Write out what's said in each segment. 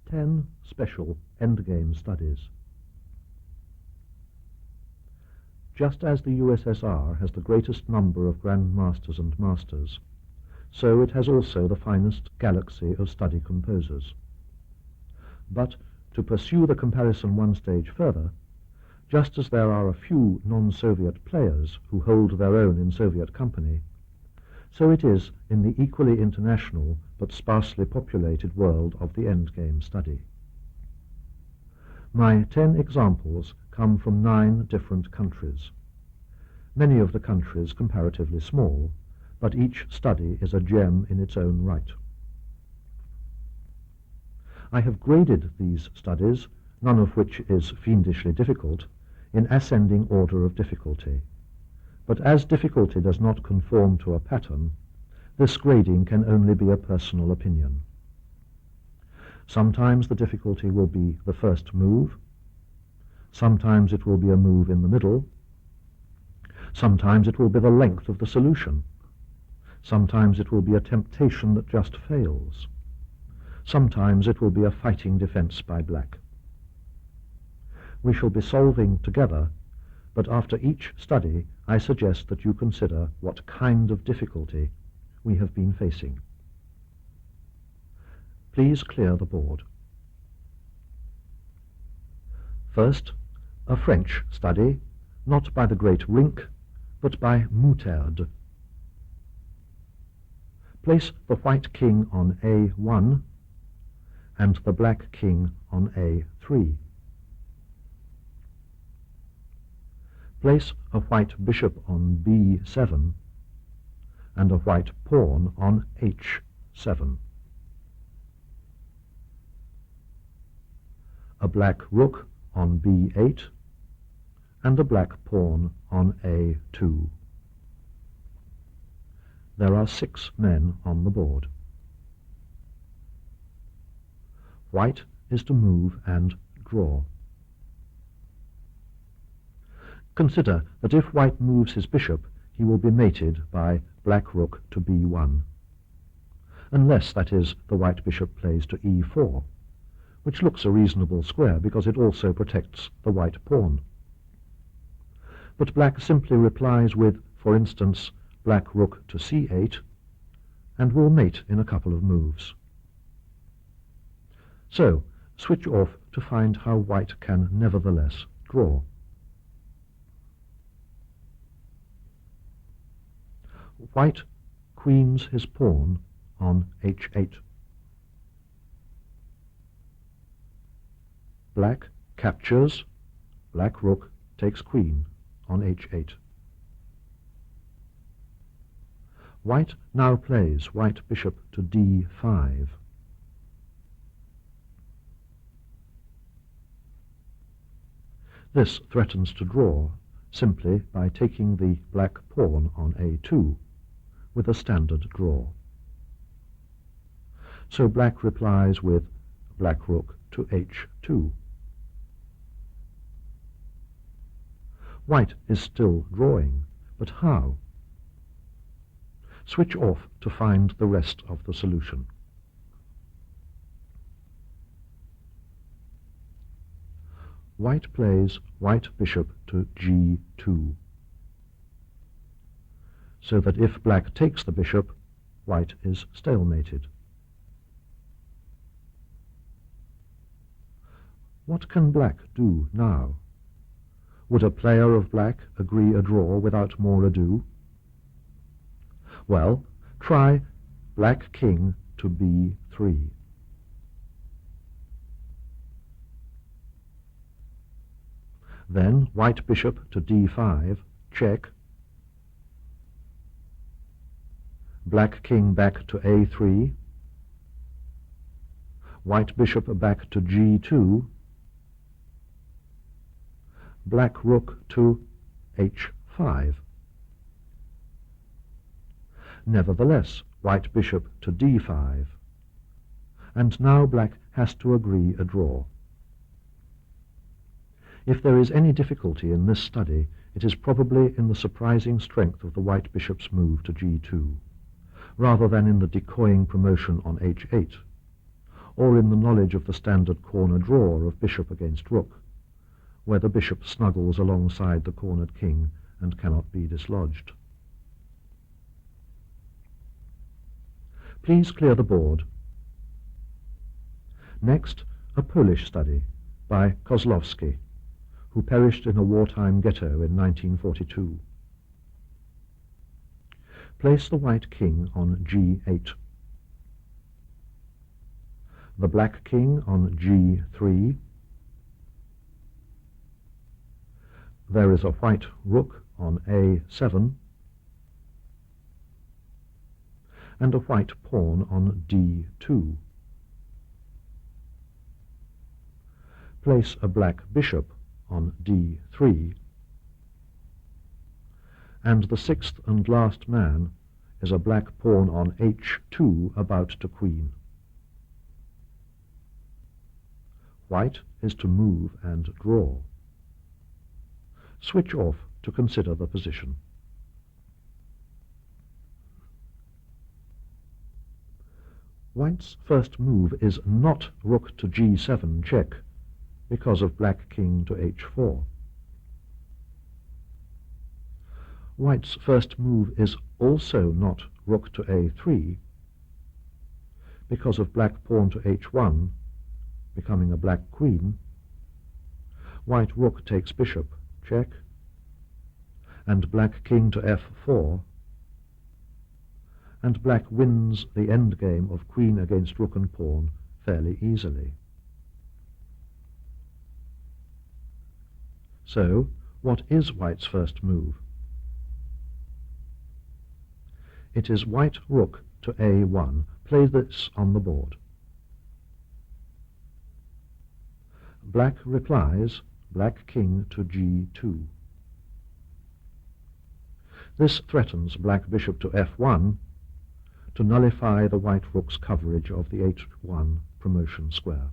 10 special endgame studies. Just as the USSR has the greatest number of Grand Masters and Masters, so it has also the finest galaxy of study composers. But to pursue the comparison one stage further, just as there are a few non-Soviet players who hold their own in Soviet company, so it is in the equally international but sparsely populated world of the endgame study. My 10 examples come from 9 different countries. Many of the countries comparatively small, but each study is a gem in its own right. I have graded these studies, none of which is fiendishly difficult, in ascending order of difficulty. But as difficulty does not conform to a pattern, this grading can only be a personal opinion. Sometimes the difficulty will be the first move, sometimes it will be a move in the middle, sometimes it will be the length of the solution, sometimes it will be a temptation that just fails, sometimes it will be a fighting defense by black. We shall be solving together, but after each study I suggest that you consider what kind of difficulty we have been facing. Please clear the board. First, a French study, not by the great Rink, but by Moutarde. Place the white king on A1 and the black king on A3. Place a white bishop on B7 and a white pawn on H7. A black rook on B8 and a black pawn on A2. There are 6 men on the board. White is to move and draw. Consider that if white moves his bishop, he will be mated by black rook to B1, unless, that is, the white bishop plays to E4, which looks a reasonable square because it also protects the white pawn. But black simply replies with, for instance, black rook to C8, and will mate in a couple of moves. So, switch off to find how white can nevertheless draw. White queens his pawn on H8. Black captures, black rook takes queen on H8. White now plays white bishop to D5. This threatens to draw simply by taking the black pawn on A2 with a standard draw. So black replies with black rook to H2. White is still drawing, but how? Switch off to find the rest of the solution. White plays white bishop to G2, so that if black takes the bishop, white is stalemated. What can black do now? Would a player of black agree a draw without more ado? Well, try black king to B3. Then white bishop to D5, check. Black king back to A3. White bishop back to G2. Black rook to H5. Nevertheless, white bishop to D5. And now black has to agree a draw. If there is any difficulty in this study, it is probably in the surprising strength of the white bishop's move to G2, rather than in the decoying promotion on H8, or in the knowledge of the standard corner draw of bishop against rook, where the bishop snuggles alongside the cornered king and cannot be dislodged. Please clear the board. Next, a Polish study by Kozlowski, who perished in a wartime ghetto in 1942. Place the white king on g8. The black king on g3. There is a white rook on a7, and a white pawn on d2. Place a black bishop on d3, and the sixth and last man is a black pawn on h2 about to queen. White is to move and draw. Switch off to consider the position. White's first move is not rook to g7 check, because of black king to h4. White's first move is also not rook to a3, because of black pawn to h1, becoming a black queen. White rook takes bishop, check, and black king to f4, and black wins the endgame of queen against rook and pawn fairly easily. So, what is white's first move? It is white rook to a1. Play this on the board. Black replies, black king to g2. This threatens black bishop to f1 to nullify the white rook's coverage of the h1 promotion square.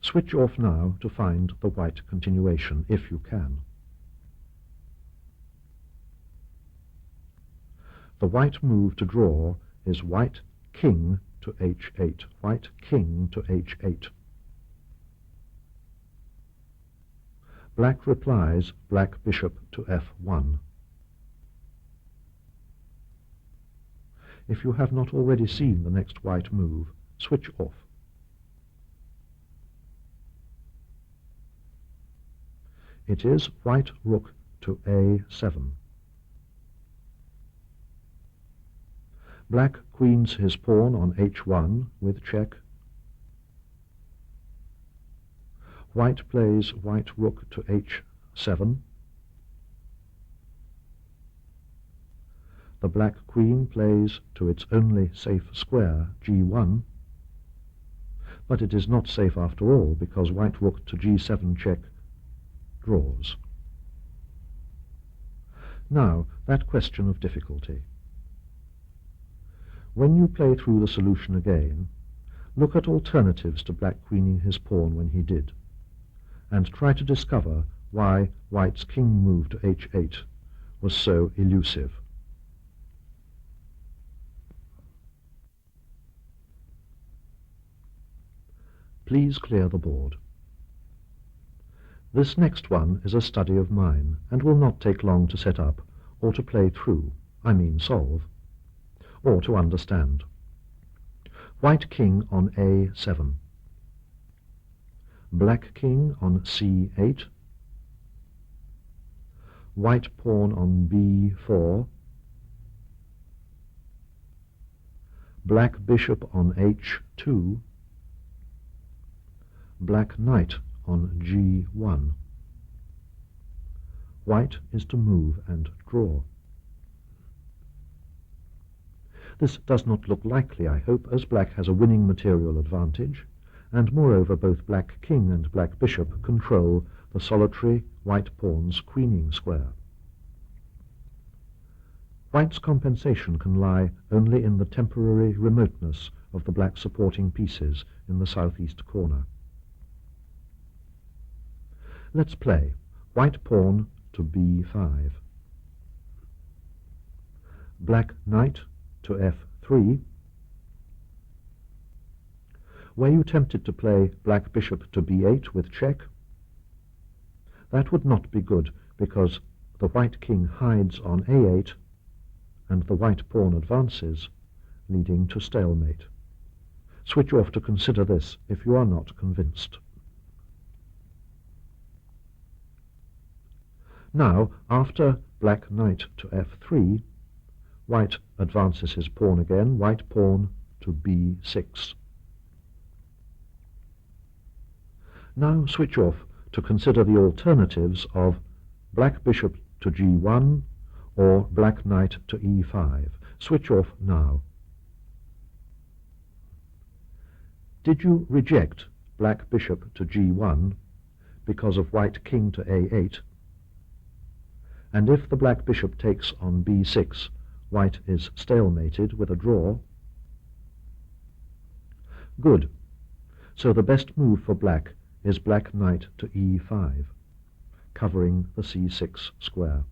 Switch off now to find the white continuation, if you can. The white move to draw is white king to h8, white king to h8. Black replies, black bishop to f1. If you have not already seen the next white move, switch off. It is white rook to a7. Black queens his pawn on h1 with check. White plays white rook to h7. The black queen plays to its only safe square, g1, but it is not safe after all, because white rook to g7 check draws. Now, that question of difficulty. When you play through the solution again, look at alternatives to black queening his pawn when he did, and try to discover why white's king move to h8 was so elusive. Please clear the board. This next one is a study of mine, and will not take long to set up, or to play through, I mean solve, or to understand. White king on a7. Black king on c8. White pawn on b4. Black bishop on h2. Black knight on g1. White is to move and draw. This does not look likely, I hope, as black has a winning material advantage, and moreover both black king and black bishop control the solitary white pawn's queening square. White's compensation can lie only in the temporary remoteness of the black supporting pieces in the southeast corner. Let's play. White pawn to b5. Black knight to f3. Were you tempted to play black bishop to b8 with check? That would not be good, because the white king hides on a8 and the white pawn advances, leading to stalemate. Switch off to consider this if you are not convinced. Now, after black knight to f3, white advances his pawn again, white pawn to b6. Now switch off to consider the alternatives of black bishop to g1 or black knight to e5. Switch off now. Did you reject black bishop to g1 because of white king to a8? And if the black bishop takes on b6, white is stalemated with a draw? Good. So the best move for black is black knight to e5, covering the c6 square.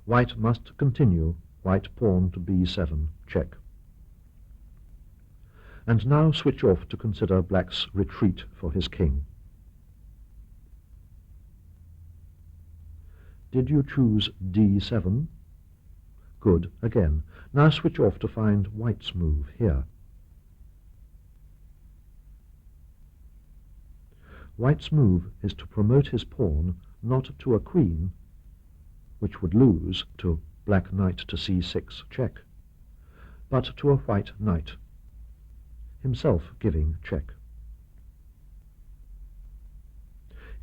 White must continue, white pawn to b7, check. And now switch off to consider black's retreat for his king. Did you choose d7? Good, again. Now switch off to find white's move here. White's move is to promote his pawn not to a queen, which would lose to black knight to c6 check, but to a white knight, himself giving check.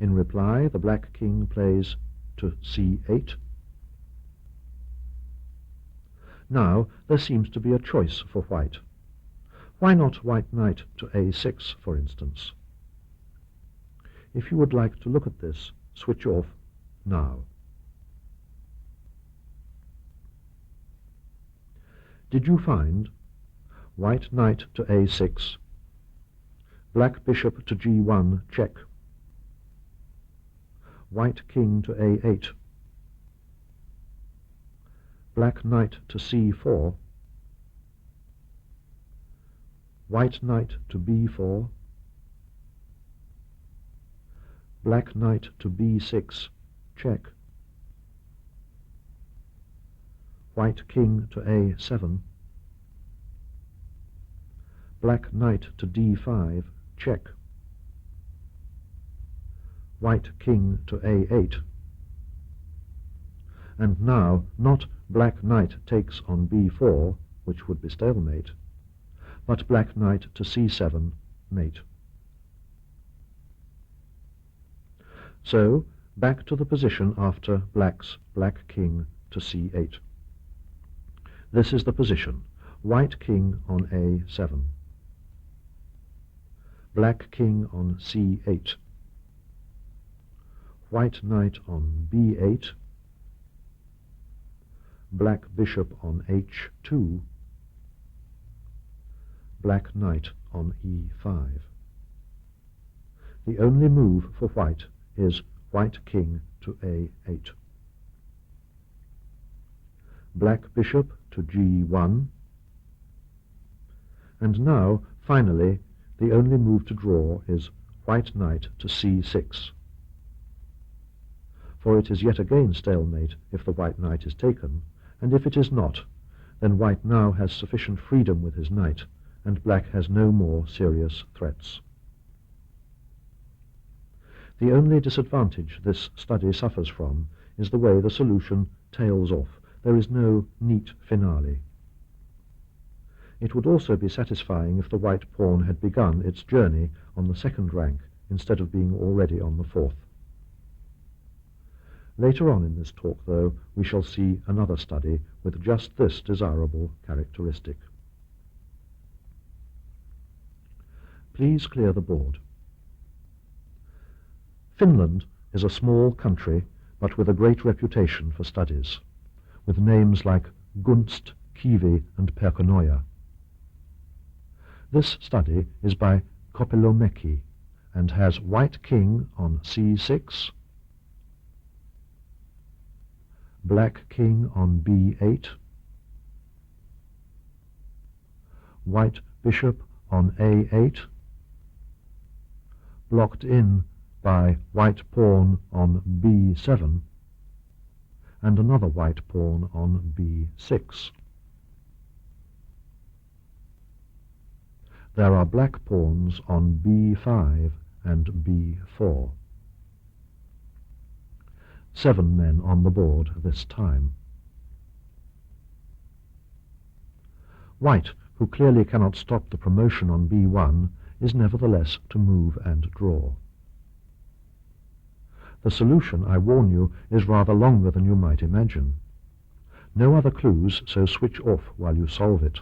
In reply, the black king plays to c8. Now there seems to be a choice for white. Why not white knight to a6, for instance? If you would like to look at this, switch off now. Did you find white knight to a6, black bishop to g1 check, white king to a8, black knight to c4, white knight to b4, black knight to b6, check, white king to a7, black knight to d5, check, white king to a8, and now not black knight takes on b4, which would be stalemate, but black knight to c7, mate. So, back to the position after black's black king to c8. This is the position, white king on a7, black king on c8, white knight on b8, black bishop on h2, black knight on e5. The only move for white is white king to a8. Black bishop to g1. And now, finally, the only move to draw is white knight to c6. For it is yet again stalemate if the white knight is taken, and if it is not, then white now has sufficient freedom with his knight, and black has no more serious threats. The only disadvantage this study suffers from is the way the solution tails off. There is no neat finale. It would also be satisfying if the white pawn had begun its journey on the second rank instead of being already on the fourth. Later on in this talk, though, we shall see another study with just this desirable characteristic. Please clear the board. Finland is a small country, but with a great reputation for studies, with names like Gunst, Kivi, and Perkonoja. This study is by Kopelomäki and has white king on c6, black king on b8, white bishop on a8, blocked in by white pawn on b7, and another white pawn on b6. There are black pawns on b5 and b4. 7 men on the board this time. White, who clearly cannot stop the promotion on b1, is nevertheless to move and draw. The solution, I warn you, is rather longer than you might imagine. No other clues, so switch off while you solve it.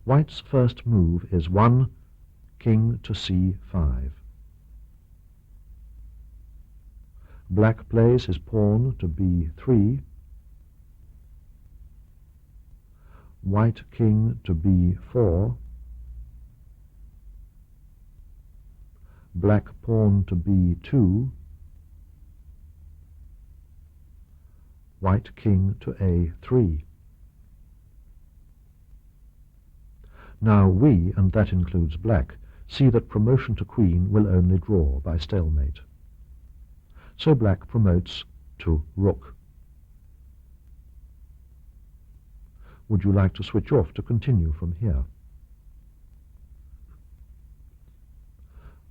White's first move is 1, king to c5. Black plays his pawn to b3, white king to b4, black pawn to b2, white king to a3. Now we, and that includes black, see that promotion to queen will only draw by stalemate. So black promotes to rook. Would you like to switch off to continue from here?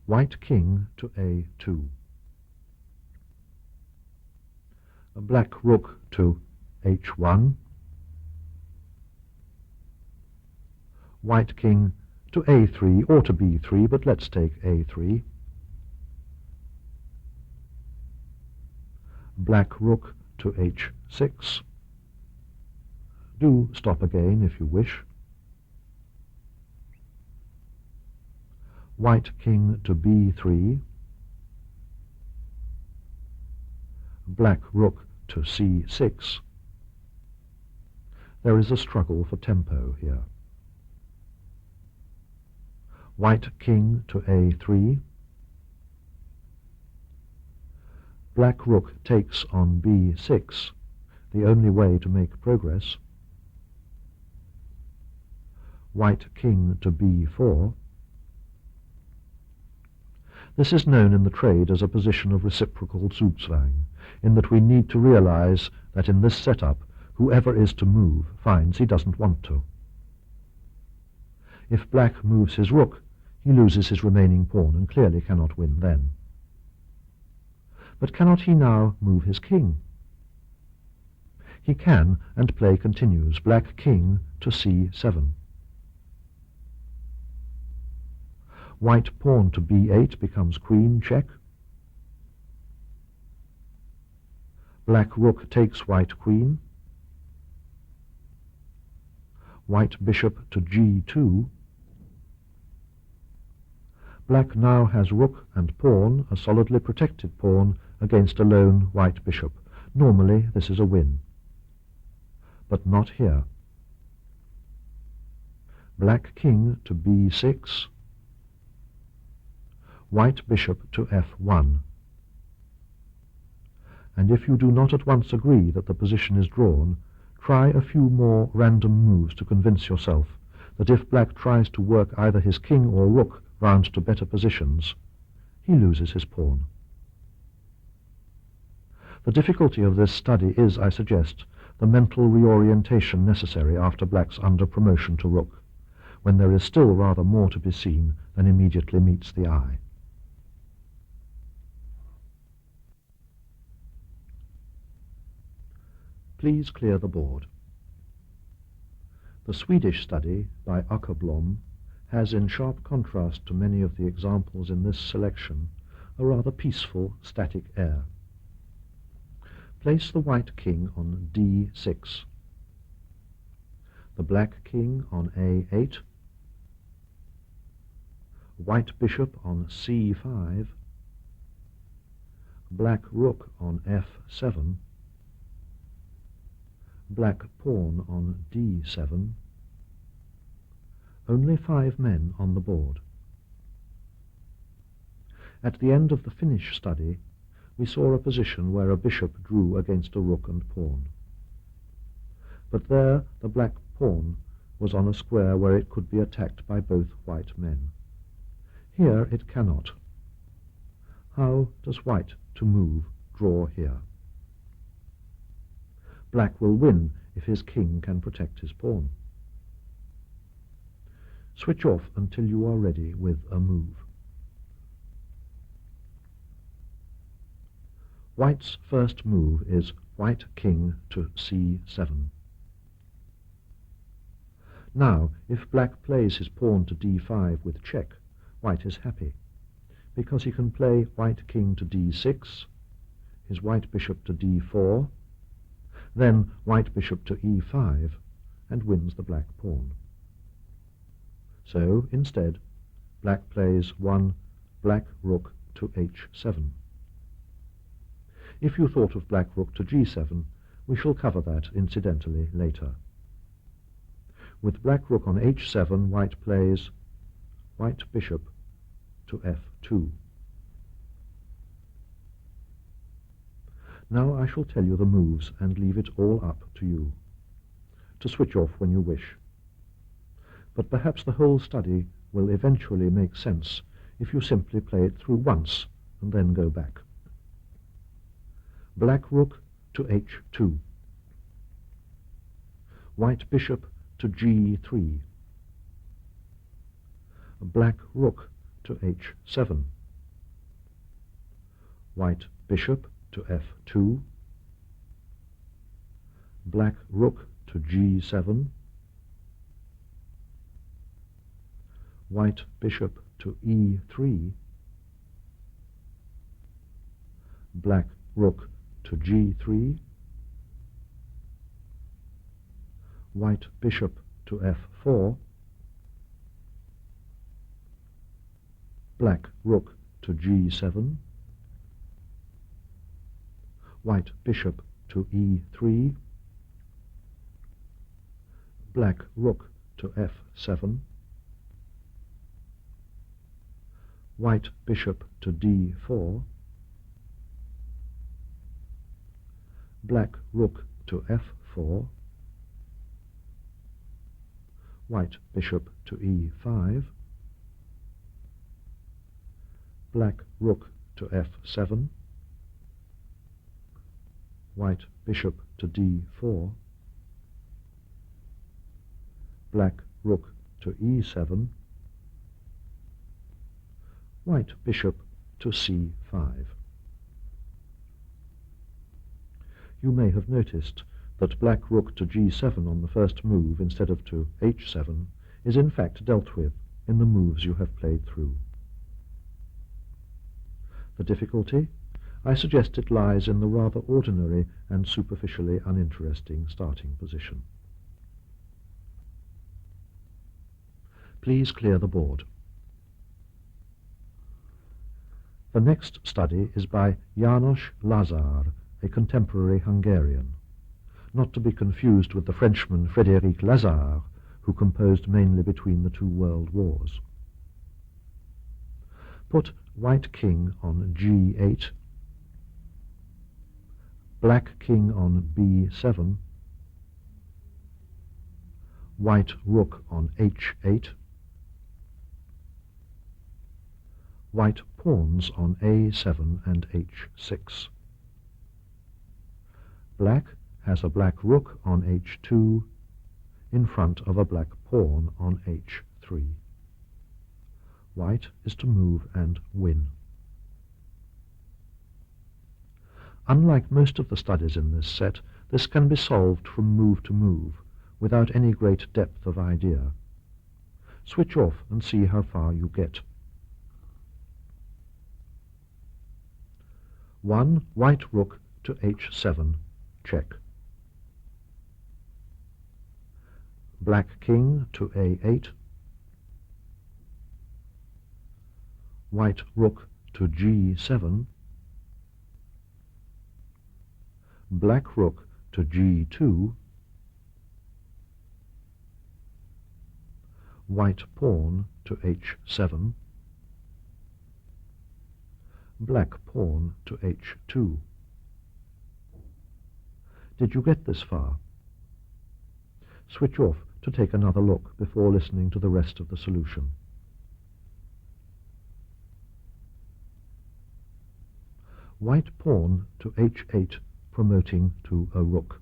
White king to a2. A black rook to h1. White king to a3 or to b3, but let's take a3. Black rook to h6. Do stop again if you wish. White king to b3. Black rook to c6. There is a struggle for tempo here. White king to a3. Black rook takes on b6, the only way to make progress. White king to b4. This is known in the trade as a position of reciprocal Zugzwang, in that we need to realize that in this setup, whoever is to move finds he doesn't want to. If black moves his rook, he loses his remaining pawn and clearly cannot win then. But cannot he now move his king? He can, and play continues. Black king to c7. White pawn to b8 becomes queen check. Black rook takes white queen. White bishop to g2. Black now has rook and pawn, a solidly protected pawn, against a lone white bishop. Normally this is a win. But not here. Black king to b6. White bishop to f1. And if you do not at once agree that the position is drawn, try a few more random moves to convince yourself that if black tries to work either his king or rook round to better positions, he loses his pawn. The difficulty of this study is, I suggest, the mental reorientation necessary after black's under-promotion to rook, when there is still rather more to be seen than immediately meets the eye. Please clear the board. The Swedish study by Åkerblom has, in sharp contrast to many of the examples in this selection, a rather peaceful, static air. Place the white king on d6, the black king on a8, white bishop on c5, black rook on f7, black pawn on d7, only 5 men on the board. At the end of the Finnish study, we saw a position where a bishop drew against a rook and pawn. But there the black pawn was on a square where it could be attacked by both white men. Here it cannot. How does white to move draw here? Black will win if his king can protect his pawn. Switch off until you are ready with a move. White's first move is white king to c7. Now, if black plays his pawn to d5 with check, white is happy, because he can play white king to d6, his white bishop to d4, then white bishop to e5, and wins the black pawn. So, instead, black plays one black rook to h7. If you thought of black rook to g7, we shall cover that incidentally later. With black rook on h7, white plays white bishop to f2. Now I shall tell you the moves and leave it all up to you, to switch off when you wish. But perhaps the whole study will eventually make sense if you simply play it through once and then go back. Black rook to h2. White bishop to g3. Black rook to h7. White bishop to f2. Black rook to g7. White bishop to e3. Black rook to g3. White bishop to f4. Black rook to g7. White bishop to e3. Black rook to f7. White bishop to d4. Black rook to f4. White bishop to e5. Black rook to f7. White bishop to d4. Black rook to e7. White bishop to c5. You may have noticed that black rook to g7 on the first move instead of to h7 is in fact dealt with in the moves you have played through. The difficulty? I suggest it lies in the rather ordinary and superficially uninteresting starting position. Please clear the board. The next study is by János Lazár, a contemporary Hungarian, not to be confused with the Frenchman Frédéric Lazare, who composed mainly between the two world wars. Put white king on g8, black king on b7, white rook on h8, white pawns on a7 and h6. Black has a black rook on h2 in front of a black pawn on h3. White is to move and win. Unlike most of the studies in this set, this can be solved from move to move, without any great depth of idea. Switch off and see how far you get. 1. White rook to h7, check. Black king to a8. White rook to g7. Black rook to g2. White pawn to h7. Black pawn to h2. Did you get this far? Switch off to take another look before listening to the rest of the solution. White pawn to h8, promoting to a rook.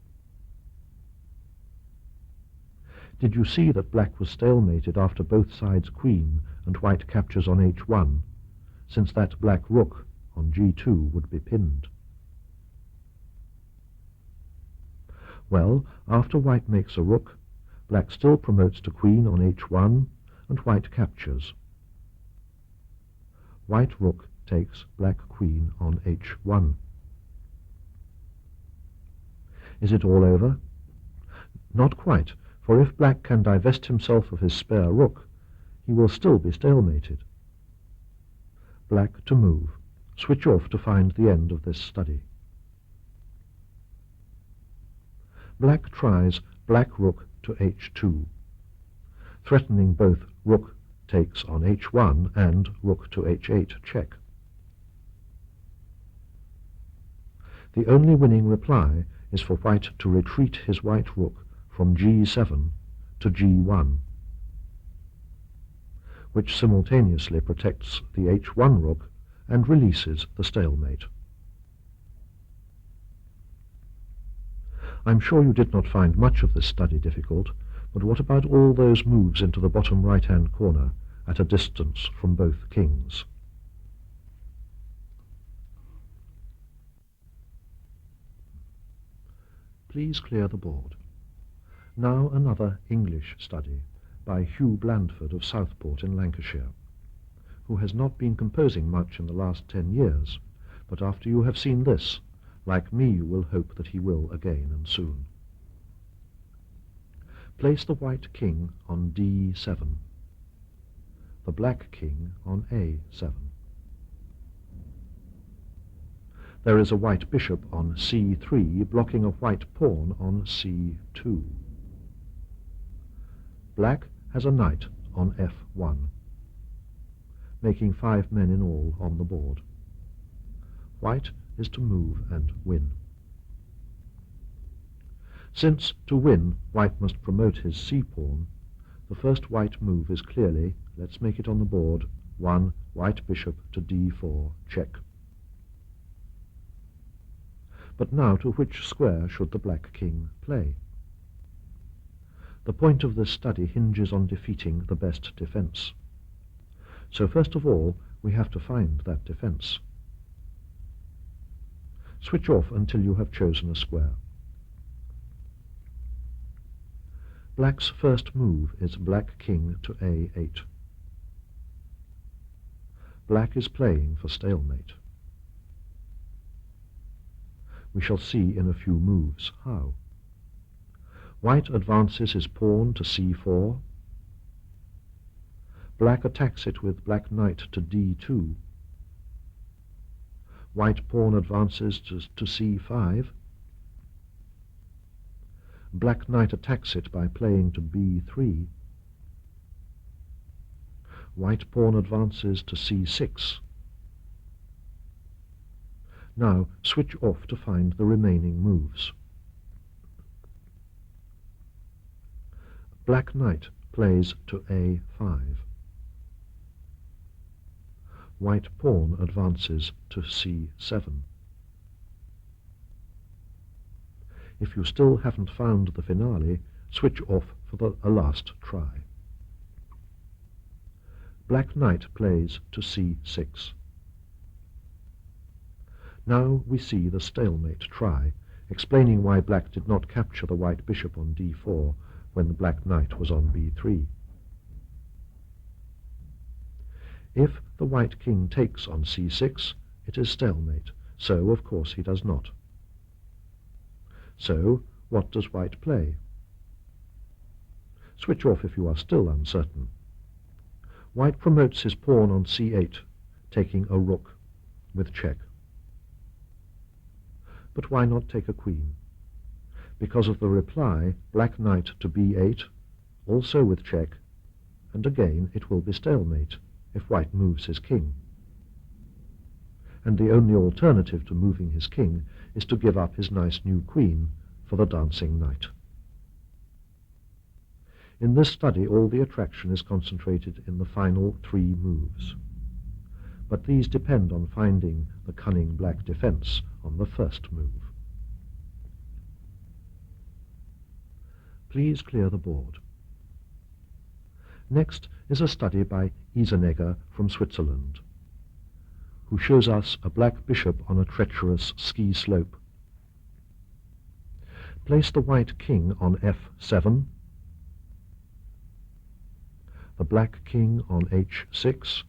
Did you see that black was stalemated after both sides queen and white captures on h1, since that black rook on g2 would be pinned? Well, after white makes a rook, black still promotes to queen on h1, and white captures. White rook takes black queen on h1. Is it all over? Not quite, for if black can divest himself of his spare rook, he will still be stalemated. Black to move. Switch off to find the end of this study. Black tries black rook to h2, threatening both rook takes on h1 and rook to h8 check. The only winning reply is for white to retreat his white rook from g7 to g1, which simultaneously protects the h1 rook and releases the stalemate. I'm sure you did not find much of this study difficult, but what about all those moves into the bottom right-hand corner at a distance from both kings? Please clear the board. Now another English study by Hugh Blandford of Southport in Lancashire, who has not been composing much in the last 10 years, but after you have seen this, like me, you will hope that he will again and soon. Place the white king on d7, the black king on a7. There is a white bishop on c3 blocking a white pawn on c2. Black has a knight on f1, making 5 men in all on the board. White is to move and win. Since to win white must promote his c-pawn, the first white move is clearly, let's make it on the board, 1 white bishop to d4 check. But now to which square should the black king play? The point of this study hinges on defeating the best defense. So first of all, we have to find that defense. Switch off until you have chosen a square. Black's first move is black king to a8. Black is playing for stalemate. We shall see in a few moves how. White advances his pawn to c4. Black attacks it with black knight to d2. White pawn advances to c5. Black knight attacks it by playing to b3. White pawn advances to c6. Now switch off to find the remaining moves. Black knight plays to a5. White pawn advances to c7. If you still haven't found the finale, switch off for a last try. Black knight plays to c6. Now we see the stalemate try, explaining why black did not capture the white bishop on d4 when the black knight was on b3. If the white king takes on c6, it is stalemate, so of course he does not. So, what does white play? Switch off if you are still uncertain. White promotes his pawn on c8, taking a rook, with check. But why not take a queen? Because of the reply, black knight to b8, also with check, and again it will be stalemate if white moves his king. And the only alternative to moving his king is to give up his nice new queen for the dancing knight. In this study, all the attraction is concentrated in the final 3 moves. But these depend on finding the cunning black defence on the first move. Please clear the board. Next is a study by Isenegger from Switzerland, who shows us a black bishop on a treacherous ski slope. Place the white king on f7, the black king on h6,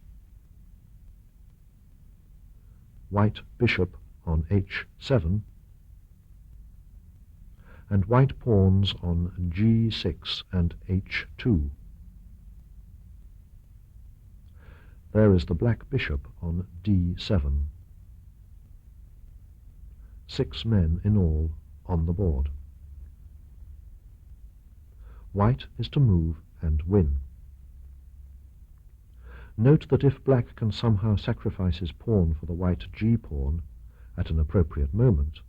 white bishop on h7, and white pawns on g6 and h2. There is the black bishop on d7. 6 men in all on the board. White is to move and win. Note that if black can somehow sacrifice his pawn for the white g-pawn at an appropriate moment,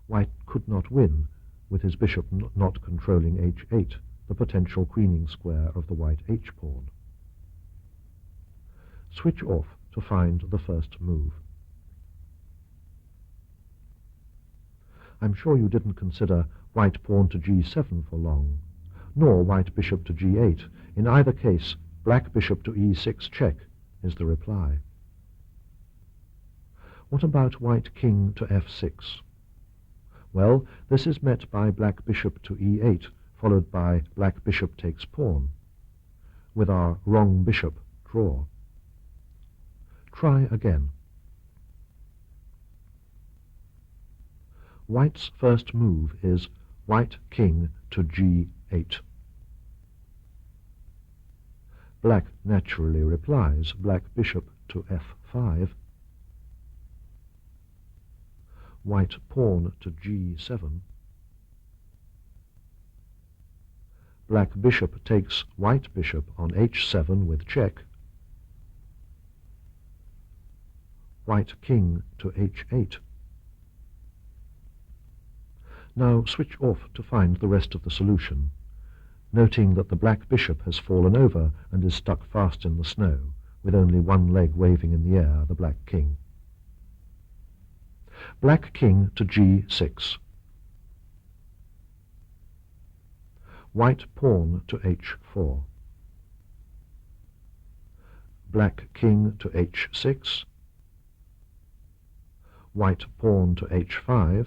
white could not win with his bishop not controlling h8, the potential queening square of the white h-pawn. Switch off to find the first move. I'm sure you didn't consider white pawn to g7 for long, nor white bishop to g8. In either case, black bishop to e6 check is the reply. What about white king to f6? Well, this is met by black bishop to e8, followed by black bishop takes pawn, with our wrong bishop draw. Try again. White's first move is white king to g8. Black naturally replies black bishop to f5, white pawn to g7, black bishop takes white bishop on h7 with check, white king to h8. Now switch off to find the rest of the solution, noting that the black bishop has fallen over and is stuck fast in the snow, with only one leg waving in the air, the black king. Black king to g6. White pawn to h4. Black king to h6. White pawn to h5.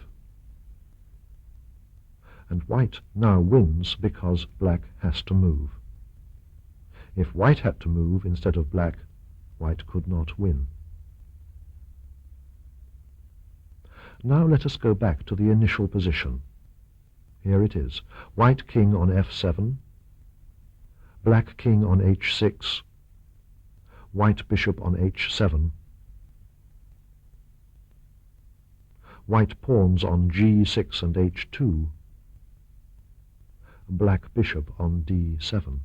And white now wins because black has to move. If white had to move instead of black, white could not win. Now let us go back to the initial position. Here it is. White king on f7, black king on h6, white bishop on h7, white pawns on g6 and h2, black bishop on d7.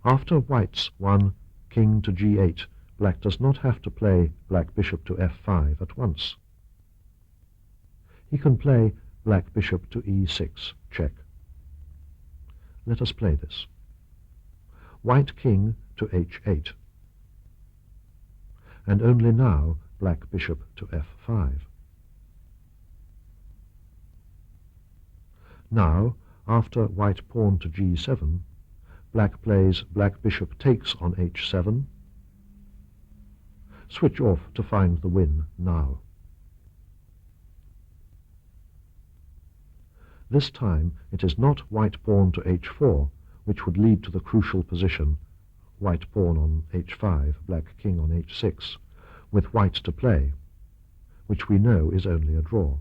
After white's won king to g8, black does not have to play black bishop to f5 at once. He can play black bishop to e6, check. Let us play this. White king to h8. And only now black bishop to f5. Now, after white pawn to g7, black plays black bishop takes on h7. Switch off to find the win now. This time it is not white pawn to h4, which would lead to the crucial position, white pawn on h5, black king on h6, with white to play, which we know is only a draw.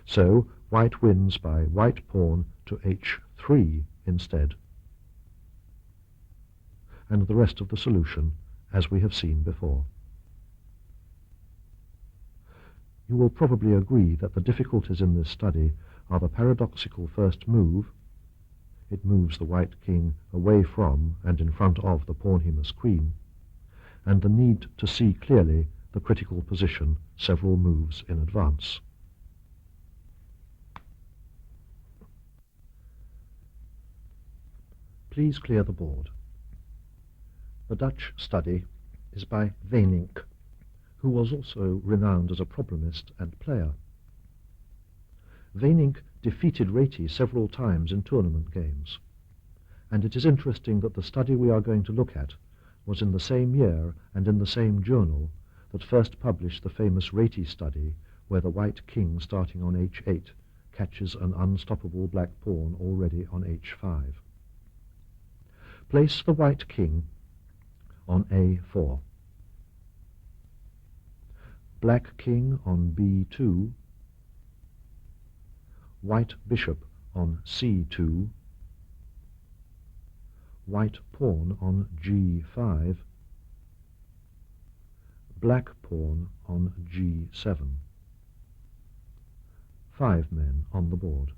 So white wins by white pawn to h3 instead, and the rest of the solution as we have seen before. You will probably agree that the difficulties in this study are the paradoxical first move, it moves the white king away from and in front of the pawn he must queen, and the need to see clearly the critical position several moves in advance. Please clear the board. The Dutch study is by Weenink, who was also renowned as a problemist and player. Weenink defeated Reti several times in tournament games, and it is interesting that the study we are going to look at was in the same year and in the same journal that first published the famous Reti study, where the white king starting on h8 catches an unstoppable black pawn already on h5. Place the white king on a4. Black king on b2. White bishop on c2. White pawn on g5. Black pawn on g7. 5 men on the board.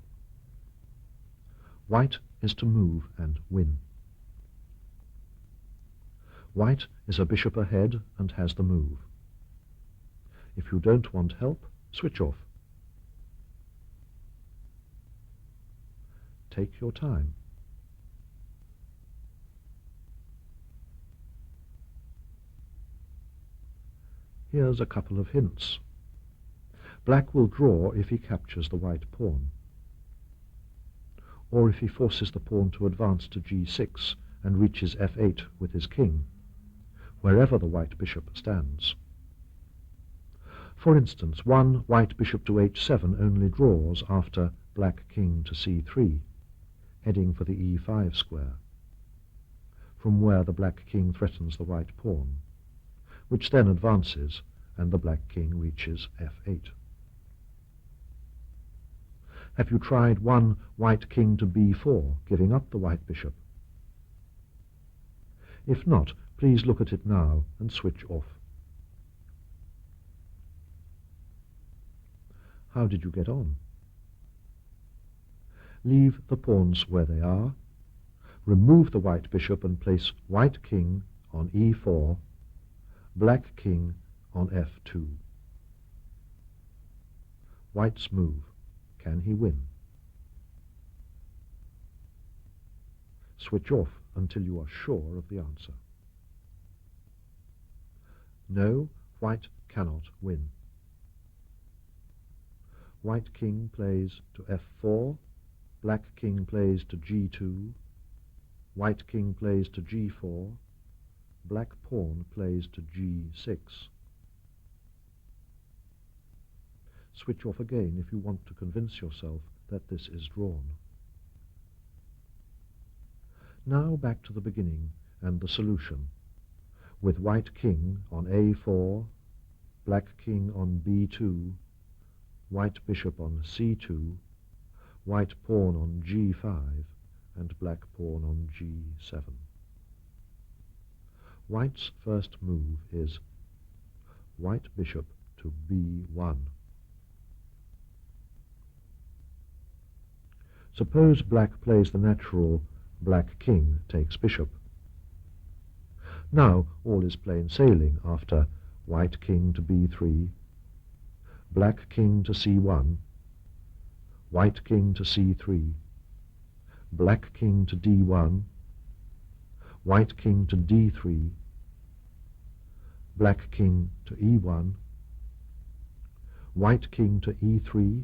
White is to move and win. White is a bishop ahead and has the move. If you don't want help, switch off. Take your time. Here's a couple of hints. Black will draw if he captures the white pawn, or if he forces the pawn to advance to g6 and reaches f8 with his king, wherever the white bishop stands. For instance, one white bishop to h7 only draws after black king to c3, heading for the e5 square, from where the black king threatens the white pawn, which then advances and the black king reaches f8. Have you tried one white king to b4, giving up the white bishop? If not, please look at it now and switch off. How did you get on? Leave the pawns where they are, remove the white bishop and place white king on e4, black king on f2. White's move. Can he win? Switch off until you are sure of the answer. No, white cannot win. White king plays to f4, black king plays to g2, white king plays to g4, black pawn plays to g6. Switch off again if you want to convince yourself that this is drawn. Now back to the beginning and the solution, with white king on a4, black king on b2, white bishop on c2, white pawn on g5, and black pawn on g7. White's first move is white bishop to b1. Suppose black plays the natural black king takes bishop. Now all is plain sailing after white king to b3, black king to c1, white king to c3, black king to d1, white king to d3, black king to e1, white king to e3,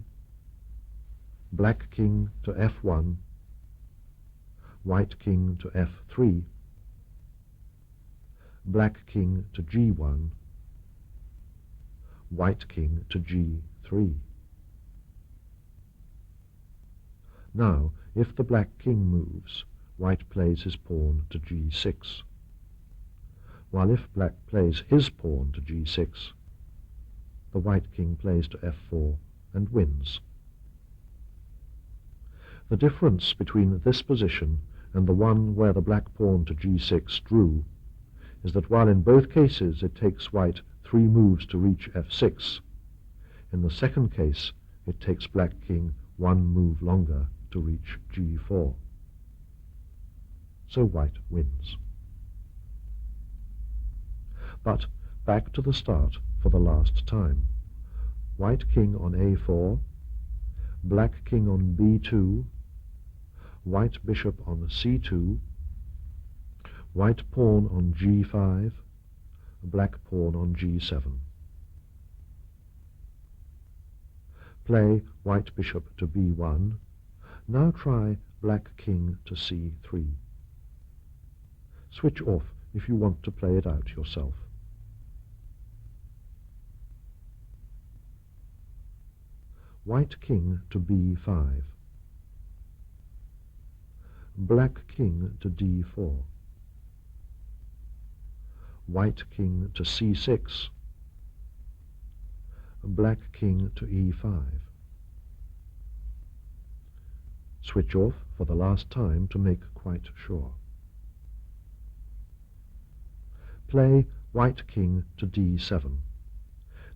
black king to f1, white king to f3, black king to g1, white king to g3. Now, if the black king moves, white plays his pawn to g6, while if black plays his pawn to g6, the white king plays to f4 and wins. The difference between this position and the one where the black pawn to g6 drew is that while in both cases it takes white 3 moves to reach f6, in the second case it takes black king 1 move longer to reach g4. So white wins. But back to the start for the last time. White king on a4, black king on b2, white bishop on c2, White pawn on g5, black pawn on g7. Play white bishop to b1. Now try black king to c3. Switch off if you want to play it out yourself. White king to b5. Black king to d4. White king to c6. Black king to e5. Switch off for the last time to make quite sure. Play white king to d7.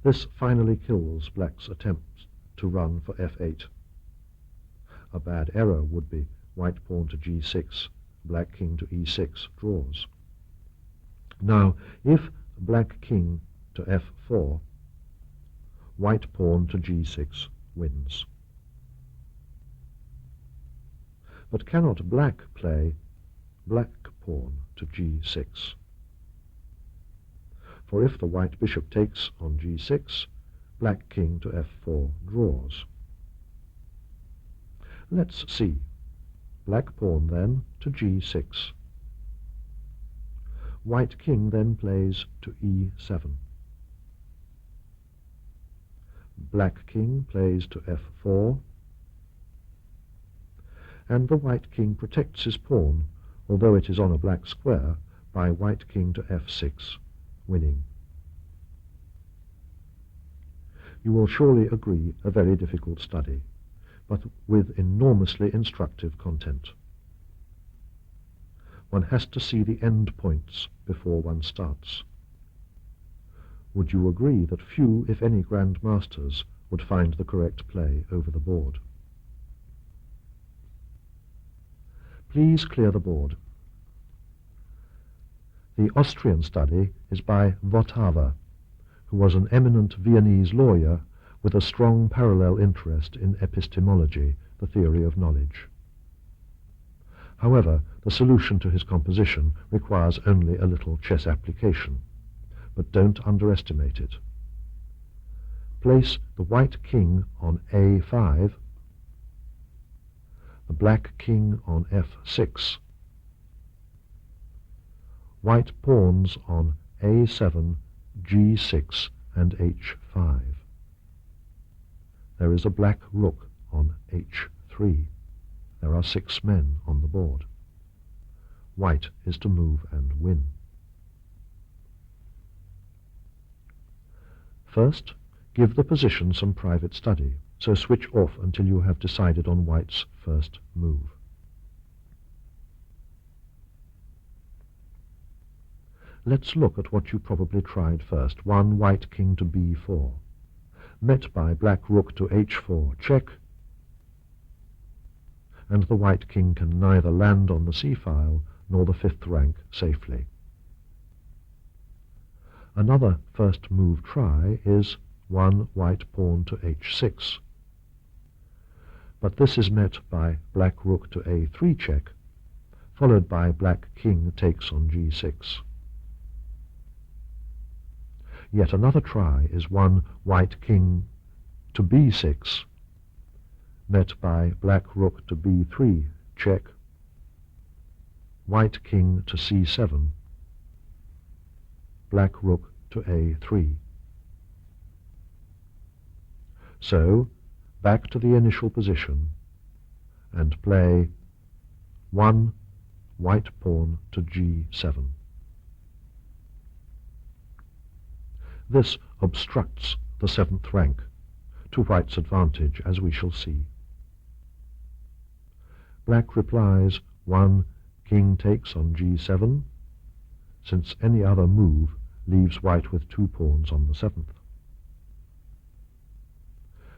This finally kills black's attempts to run for f8. A bad error would be white pawn to g6, black king to e6 draws. Now, if black king to f4, white pawn to g6 wins. But cannot black play black pawn to g6? For if the white bishop takes on g6, black king to f4 draws. Let's see. Black pawn then to g6. White king then plays to e7. Black king plays to f4, and the white king protects his pawn, although it is on a black square, by white king to f6, winning. You will surely agree a very difficult study, but with enormously instructive content. One has to see the end points before one starts. Would you agree that few, if any, grandmasters would find the correct play over the board? Please clear the board. The Austrian study is by Votava, who was an eminent Viennese lawyer with a strong parallel interest in epistemology, the theory of knowledge. However, the solution to his composition requires only a little chess application, but don't underestimate it. Place the white king on a5, the black king on f6, white pawns on a7, g6, and h5. There is a black rook on h3. There are 6 men on the board. White is to move and win. First, give the position some private study, so switch off until you have decided on white's first move. Let's look at what you probably tried first. One white king to b4, met by black rook to h4, check, and the white king can neither land on the c-file nor the 5th rank safely. Another first move try is one white pawn to h6, but this is met by black rook to a3 check, followed by black king takes on g6. Yet another try is one white king to b6, met by black rook to b3 check, white king to c7, black rook to a3. So, back to the initial position, and play one white pawn to g7. This obstructs the 7th rank, to white's advantage, as we shall see. Black replies, one king takes on g7, since any other move leaves white with 2 pawns on the 7th.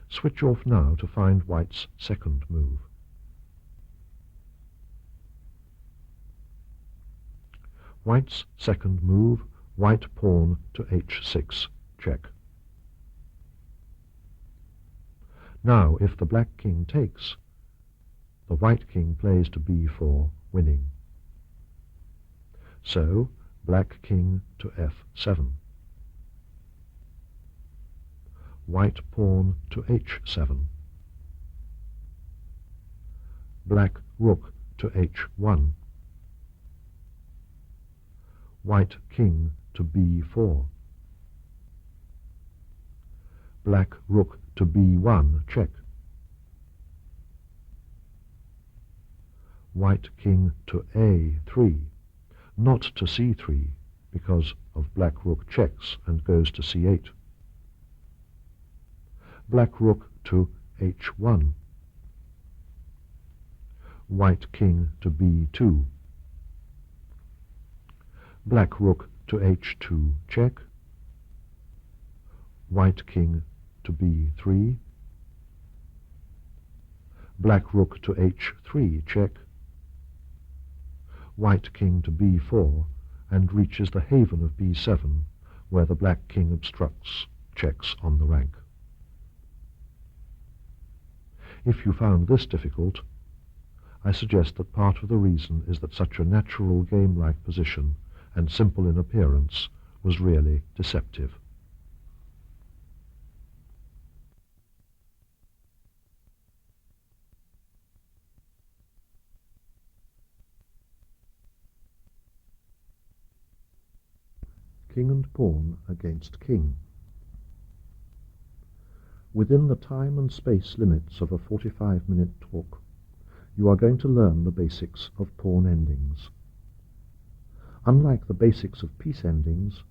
Switch off now to find white's second move. White's second move, white pawn to h6, check. Now, if the black king takes, the white king plays to b4, winning. So, black king to f7. White pawn to h7. Black rook to h1. White king to b4. Black rook to b1, check. White king to a3, not to c3, because of black rook checks and goes to c8. Black rook to h1. White king to b2. Black rook to h2, check. White king to b3. Black rook to h3, check. White king to b4, and reaches the haven of b7, where the black king obstructs, checks on the rank. If you found this difficult, I suggest that part of the reason is that such a natural game-like position and simple in appearance was really deceptive. King and pawn against king. Within the time and space limits of a 45-minute talk, you are going to learn the basics of pawn endings. Unlike the basics of piece endings,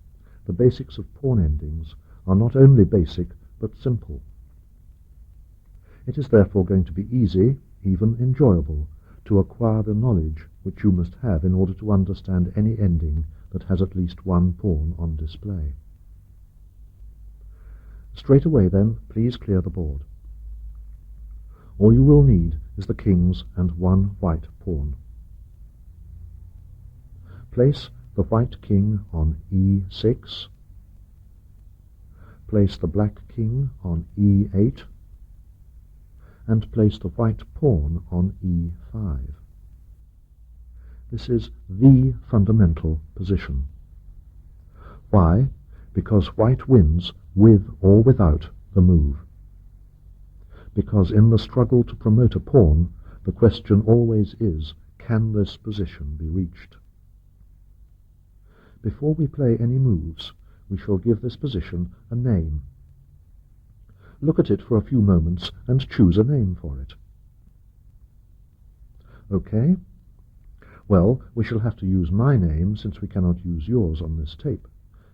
the basics of pawn endings are not only basic, but simple. It is therefore going to be easy, even enjoyable, to acquire the knowledge which you must have in order to understand any ending that has at least one pawn on display. Straight away, then, please clear the board. All you will need is the kings and one white pawn. Place the white king on e6. Place the black king on e8. And place the white pawn on e5. This is the fundamental position. Why? Because white wins with or without the move. Because in the struggle to promote a pawn, the question always is, can this position be reached? Before we play any moves, we shall give this position a name. Look at it for a few moments and choose a name for it. Okay? Well, we shall have to use my name since we cannot use yours on this tape,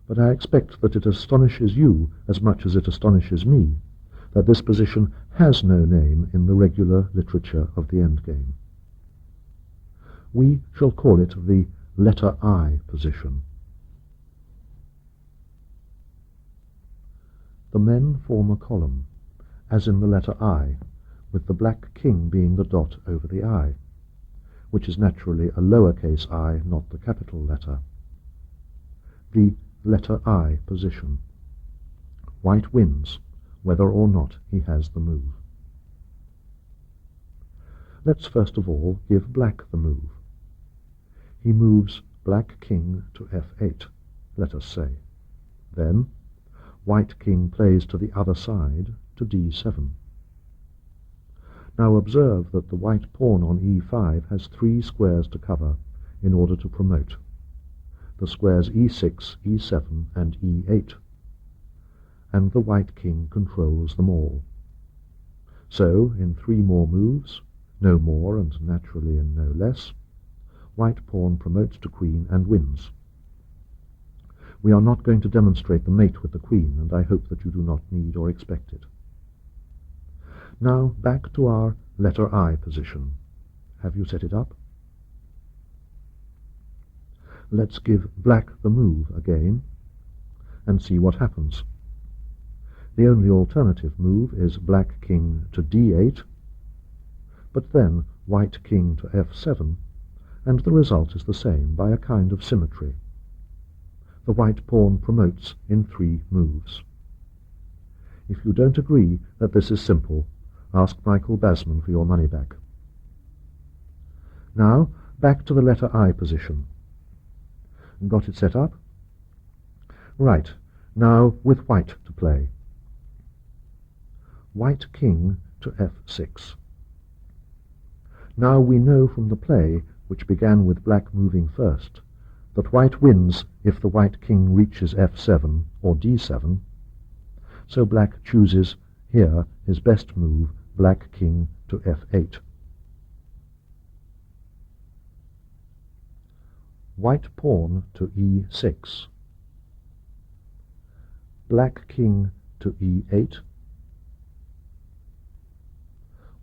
but I expect that it astonishes you as much as it astonishes me that this position has no name in the regular literature of the endgame. We shall call it the letter I position. The men form a column, as in the letter I, with the black king being the dot over the I, which is naturally a lowercase I, not the capital letter. The letter I position. White wins, whether or not he has the move. Let's first of all give black the move. He moves black king to f8, let us say. Then white king plays to the other side to d7. Now observe that the white pawn on e5 has 3 squares to cover in order to promote. The squares e6, e7, and e8. And the white king controls them all. So, in 3 more moves, no more and naturally in no less, white pawn promotes to queen and wins. We are not going to demonstrate the mate with the queen, and I hope that you do not need or expect it. Now back to our letter I position. Have you set it up? Let's give black the move again, and see what happens. The only alternative move is black king to d8, but then white king to f7, and the result is the same by a kind of symmetry. The white pawn promotes in 3 moves. If you don't agree that this is simple, ask Michael Basman for your money back. Now, back to the letter I position. Got it set up? Right, now with white to play. White king to f6. Now we know from the play, which began with black moving first, that white wins if the white king reaches f7 or d7, so black chooses here his best move, black king to f8. White pawn to e6. Black king to e8.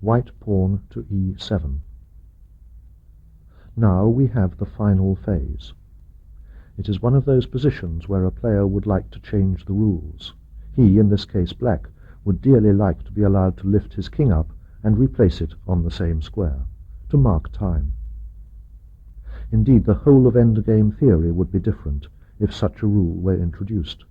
White pawn to e7. Now we have the final phase. It is one of those positions where a player would like to change the rules. He, in this case black, would dearly like to be allowed to lift his king up and replace it on the same square, to mark time. Indeed, the whole of endgame theory would be different if such a rule were introduced.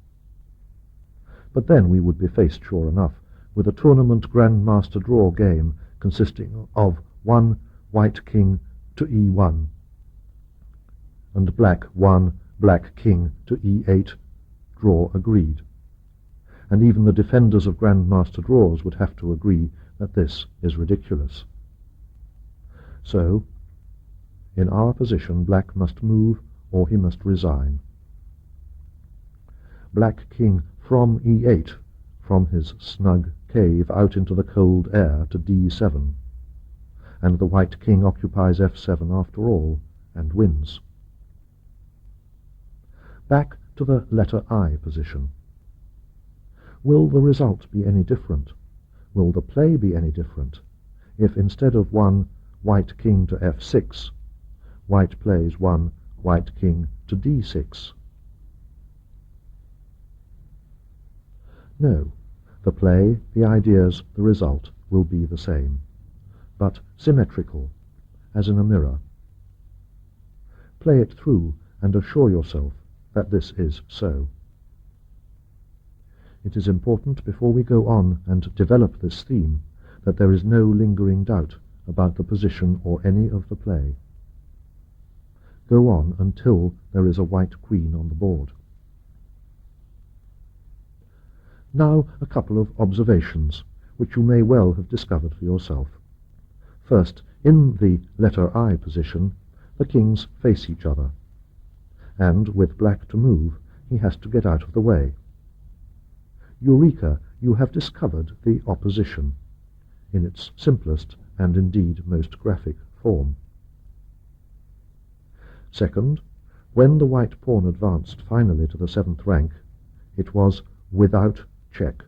But then we would be faced, sure enough, with a tournament grandmaster draw game consisting of 1 white king to e1, and black 1 black king to e8, draw agreed. And even the defenders of grandmaster draws would have to agree that this is ridiculous. So, in our position, black must move or he must resign. Black king from e8, from his snug cave out into the cold air to d7, and the white king occupies f7 after all, and wins. Back to the letter I position. Will the result be any different? Will the play be any different if instead of 1 white king to f6, white plays 1 white king to d6? No, the play, the ideas, the result will be the same, but symmetrical, as in a mirror. Play it through and assure yourself that this is so. It is important, before we go on and develop this theme, that there is no lingering doubt about the position or any of the play. Go on until there is a white queen on the board. Now a couple of observations, which you may well have discovered for yourself. First, in the letter I position, the kings face each other, and with black to move, he has to get out of the way. Eureka, you have discovered the opposition, in its simplest and indeed most graphic form. Second, when the white pawn advanced finally to the 7th rank, it was without check,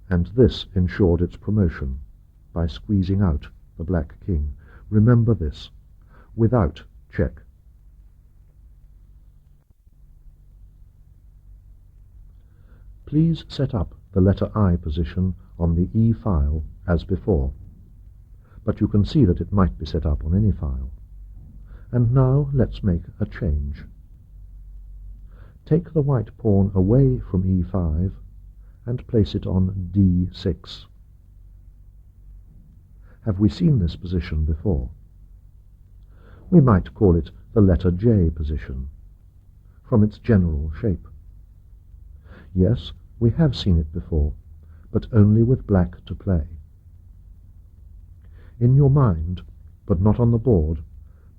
and this ensured its promotion by squeezing out the black king. Remember this, without check. Please set up the letter I position on the E file as before, but you can see that it might be set up on any file. And now let's make a change. Take the white pawn away from E5 and place it on D6. Have we seen this position before? We might call it the letter J position, from its general shape. Yes, we have seen it before, but only with black to play. In your mind, but not on the board,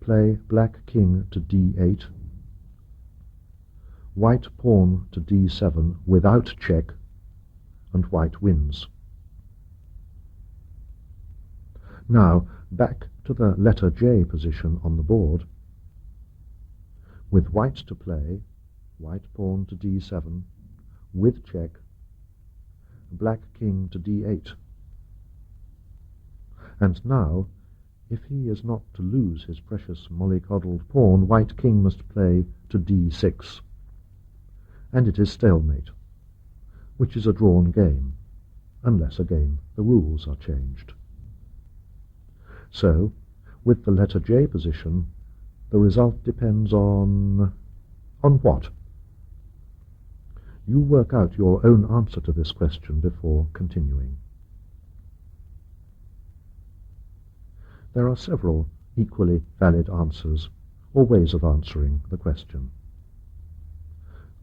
play black king to d8, white pawn to d7 without check, and white wins. Now, back to the letter J position on the board. With white to play, white pawn to d7, with check, black king to d8. And now, if he is not to lose his precious mollycoddled pawn, white king must play to d6. And it is stalemate, which is a drawn game, unless again the rules are changed. So, with the letter J position, the result depends on what? You work out your own answer to this question before continuing. There are several equally valid answers, or ways of answering the question.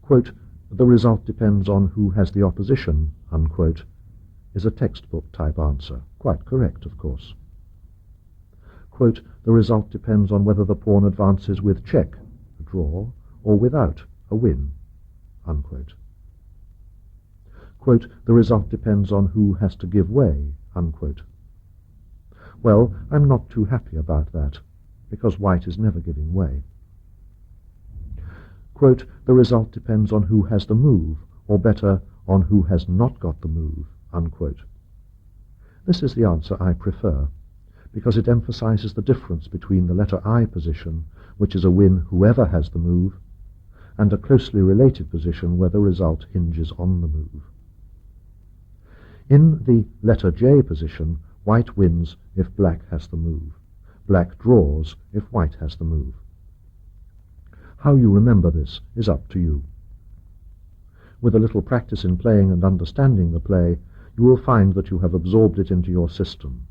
Quote, "The result depends on who has the opposition," unquote, is a textbook-type answer. Quite correct, of course. Quote, "The result depends on whether the pawn advances with check, a draw, or without, a win," unquote. Quote, "The result depends on who has to give way," unquote. Well, I'm not too happy about that, because white is never giving way. Quote, "The result depends on who has the move, or better, on who has not got the move," unquote. This is the answer I prefer, because it emphasizes the difference between the letter I position, which is a win whoever has the move, and a closely related position where the result hinges on the move. In the letter J position, white wins if black has the move. Black draws if white has the move. How you remember this is up to you. With a little practice in playing and understanding the play, you will find that you have absorbed it into your system.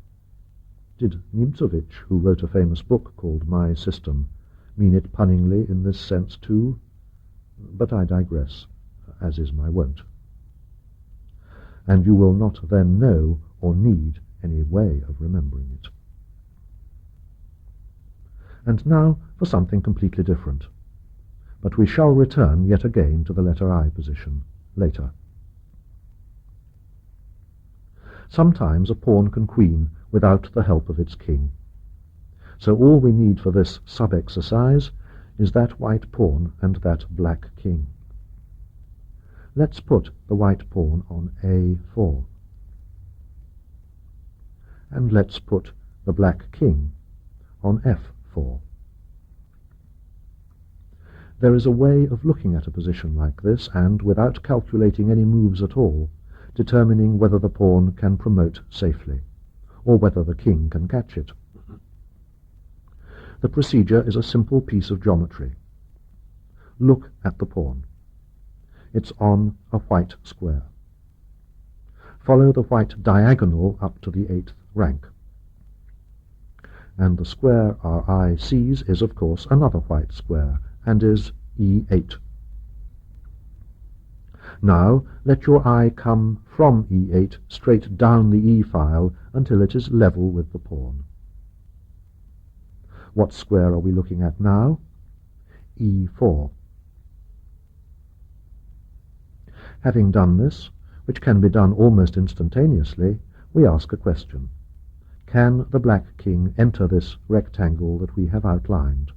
Did Nimzowitsch, who wrote a famous book called My System, mean it punningly in this sense too? But I digress, as is my wont. And you will not then know or need any way of remembering it. And now for something completely different. But we shall return yet again to the letter I position later. Sometimes a pawn can queen without the help of its king. So all we need for this sub-exercise is that white pawn and that black king. Let's put the white pawn on A4. And let's put the black king on F4. There is a way of looking at a position like this and, without calculating any moves at all, determining whether the pawn can promote safely, or whether the king can catch it. The procedure is a simple piece of geometry. Look at the pawn. It's on a white square. Follow the white diagonal up to the 8th rank. And the square our eye sees is, of course, another white square, and is E8. Now let your eye come from E8 straight down the E file until it is level with the pawn. What square are we looking at now? E4. Having done this, which can be done almost instantaneously, we ask a question. Can the black king enter this rectangle that we have outlined?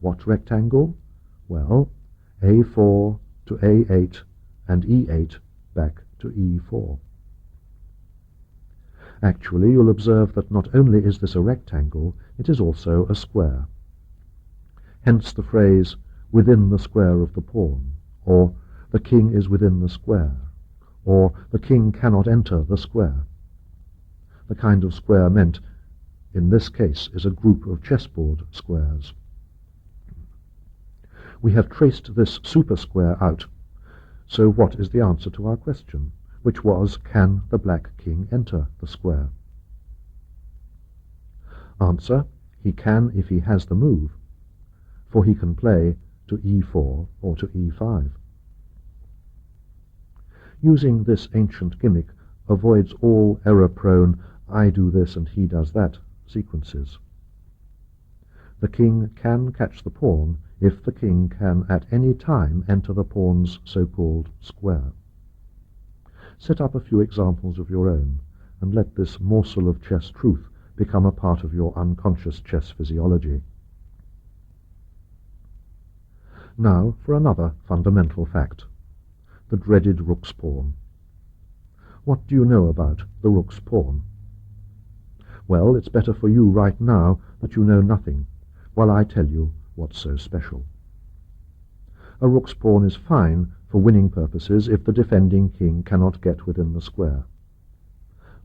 What rectangle? Well, A4 to A8 and E8 back to E4. Actually, you'll observe that not only is this a rectangle, it is also a square. Hence the phrase, within the square of the pawn, or the king is within the square, or the king cannot enter the square. The kind of square meant in this case is a group of chessboard squares. We have traced this super-square out, so what is the answer to our question, which was, can the black king enter the square? Answer, he can if he has the move, for he can play to E4 or to E5. Using this ancient gimmick avoids all error-prone I do this and he does that sequences. The king can catch the pawn if the king can at any time enter the pawn's so-called square. Set up a few examples of your own, and let this morsel of chess truth become a part of your unconscious chess physiology. Now for another fundamental fact, the dreaded rook's pawn. What do you know about the rook's pawn? Well, it's better for you right now that you know nothing, while I tell you what's so special. A rook's pawn is fine for winning purposes if the defending king cannot get within the square.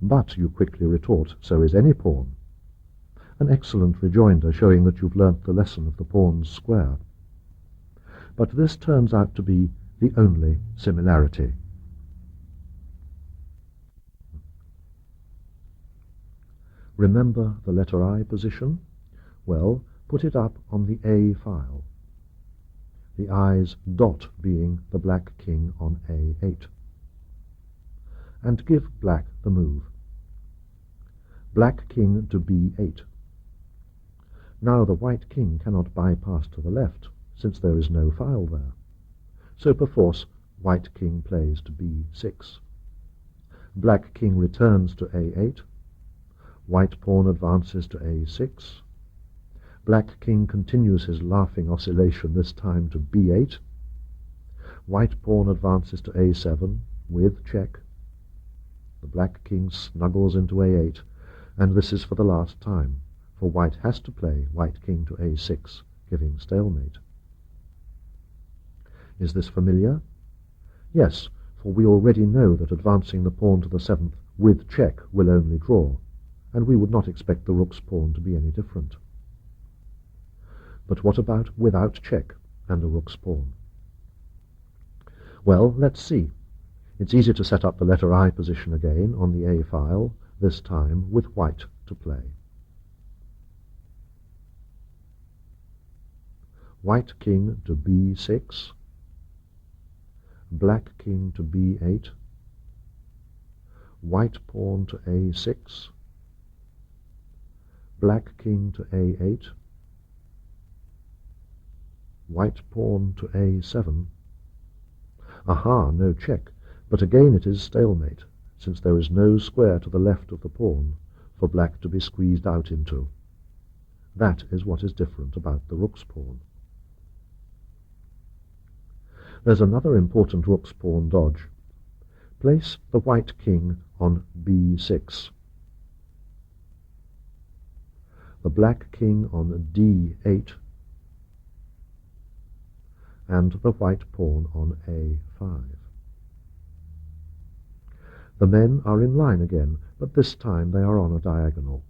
But, you quickly retort, so is any pawn. An excellent rejoinder showing that you've learnt the lesson of the pawn's square. But this turns out to be the only similarity. Remember the letter I position? Well, Put it up on the A file, the I's dot being the black king on A8, and give black the move. Black king to B8. Now the white king cannot bypass to the left, since there is no file there. So perforce white king plays to B6. Black king returns to A8. White pawn advances to A6. Black king continues his laughing oscillation, this time to B8. White pawn advances to A7 with check. The black king snuggles into A8, and this is for the last time, for white has to play white king to A6, giving stalemate. Is this familiar? Yes, for we already know that advancing the pawn to the 7th with check will only draw, and we would not expect the rook's pawn to be any different. But what about without check and the rook's pawn? Well, let's see. It's easy to set up the letter I position again on the A file, this time with white to play. White king to B6, black king to B8, white pawn to A6, black king to A8, white pawn to A7. Aha, no check, but again it is stalemate, since there is no square to the left of the pawn for black to be squeezed out into. That is what is different about the rook's pawn. There's another important rook's pawn dodge. Place the white king on B6, the black king on D8, and the white pawn on A5. The men are in line again, but this time they are on a diagonal.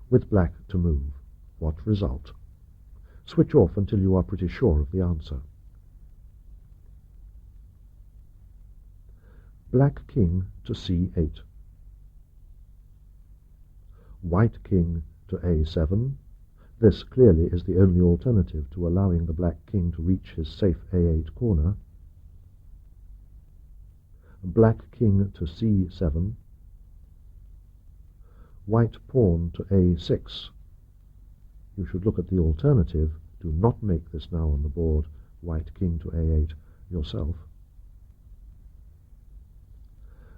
With black to move, what result? Switch off until you are pretty sure of the answer. Black king to C8. White king to A7. This clearly is the only alternative to allowing the black king to reach his safe A8 corner. Black king to C7. White pawn to A6. You should look at the alternative. Do not make this now on the board, white king to A8 yourself.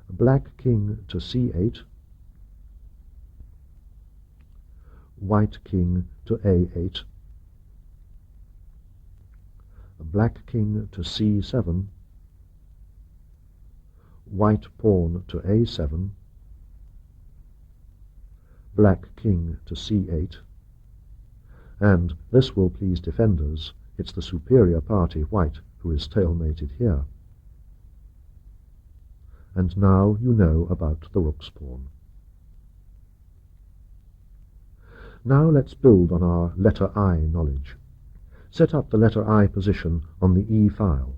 Black king to C8. White king to A8. Black king to C7. White pawn to A7. Black king to C8. And this will please defenders. It's the superior party, white, who is stalemated here. And now you know about the rook's pawn. Now let's build on our letter I knowledge. Set up the letter I position on the E file.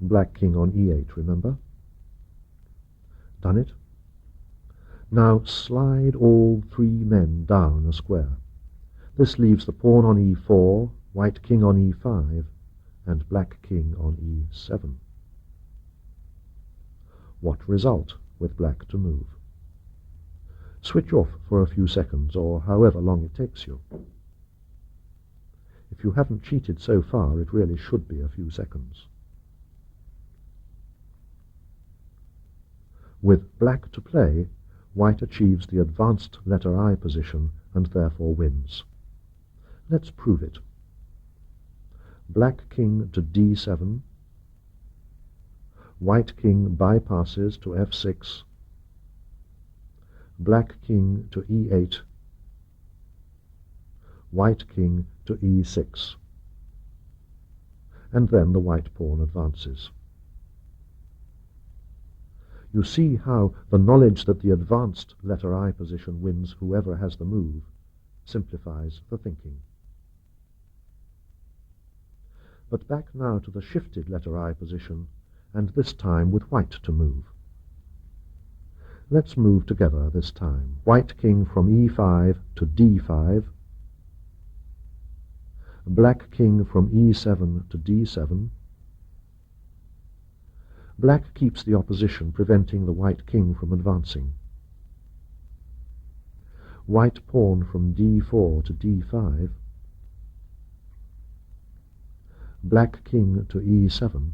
Black king on E8, remember? Done it? Now slide all three men down a square. This leaves the pawn on E4, white king on E5, and black king on E7. What result with black to move? Switch off for a few seconds, or however long it takes you. If you haven't cheated so far, it really should be a few seconds. With black to play, white achieves the advanced letter I position and therefore wins. Let's prove it. Black king to D7. White king bypasses to F6. Black king to E8. White king to E6. And then the white pawn advances. You see how the knowledge that the advanced letter I position wins whoever has the move simplifies the thinking. But back now to the shifted letter I position, and this time with white to move. Let's move together this time. White king from E5 to D5. Black king from e7 to d7. Black keeps the opposition, preventing the white king from advancing. White pawn from d4 to d5. Black king to e7.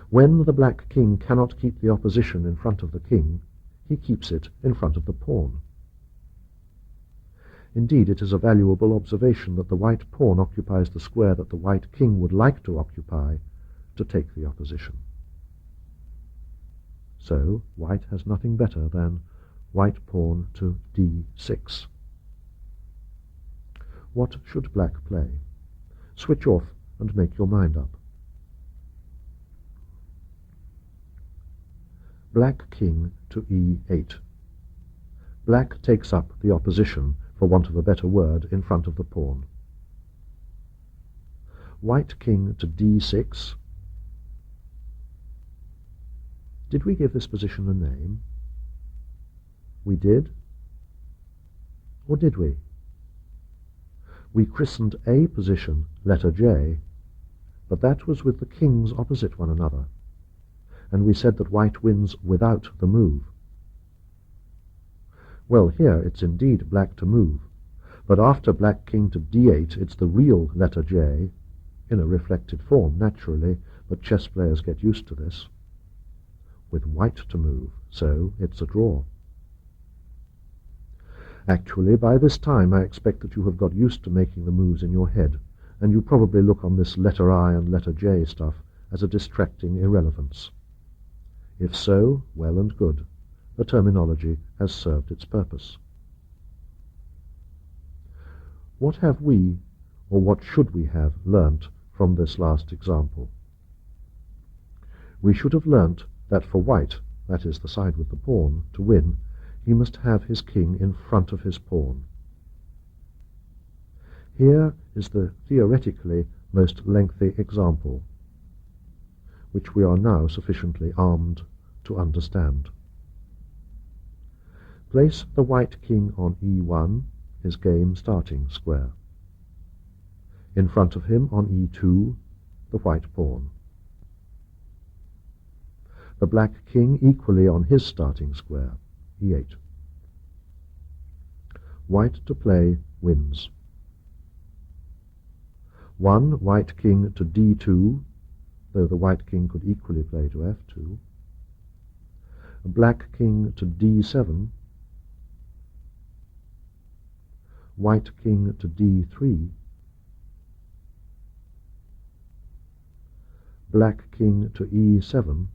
When the black king cannot keep the opposition in front of the king, he keeps it in front of the pawn. Indeed, it is a valuable observation that the white pawn occupies the square that the white king would like to occupy to take the opposition. So, white has nothing better than white pawn to d6. What should black play? Switch off and make your mind up. Black king to e8. Black takes up the opposition, for want of a better word, in front of the pawn. White king to d6. Did we give this position a name? We did? Or did we? We christened a position letter J, but that was with the kings opposite one another, and we said that white wins without the move. Well, here it's indeed black to move, but after black king to d8 it's the real letter J, in a reflected form, naturally, but chess players get used to this, with white to move, so it's a draw. Actually, by this time I expect that you have got used to making the moves in your head, and you probably look on this letter I and letter J stuff as a distracting irrelevance. If so, well and good. The terminology has served its purpose. What have we, or what should we have, learnt from this last example? We should have learnt that for white, that is the side with the pawn, to win, he must have his king in front of his pawn. Here is the theoretically most lengthy example, which we are now sufficiently armed to understand. Place the white king on e1, his game starting square. In front of him on e2, the white pawn. The black king equally on his starting square, e8. White to play wins. 1 white king to d2, though the white king could equally play to f2. Black king to d7. White king to d3. Black king to e7,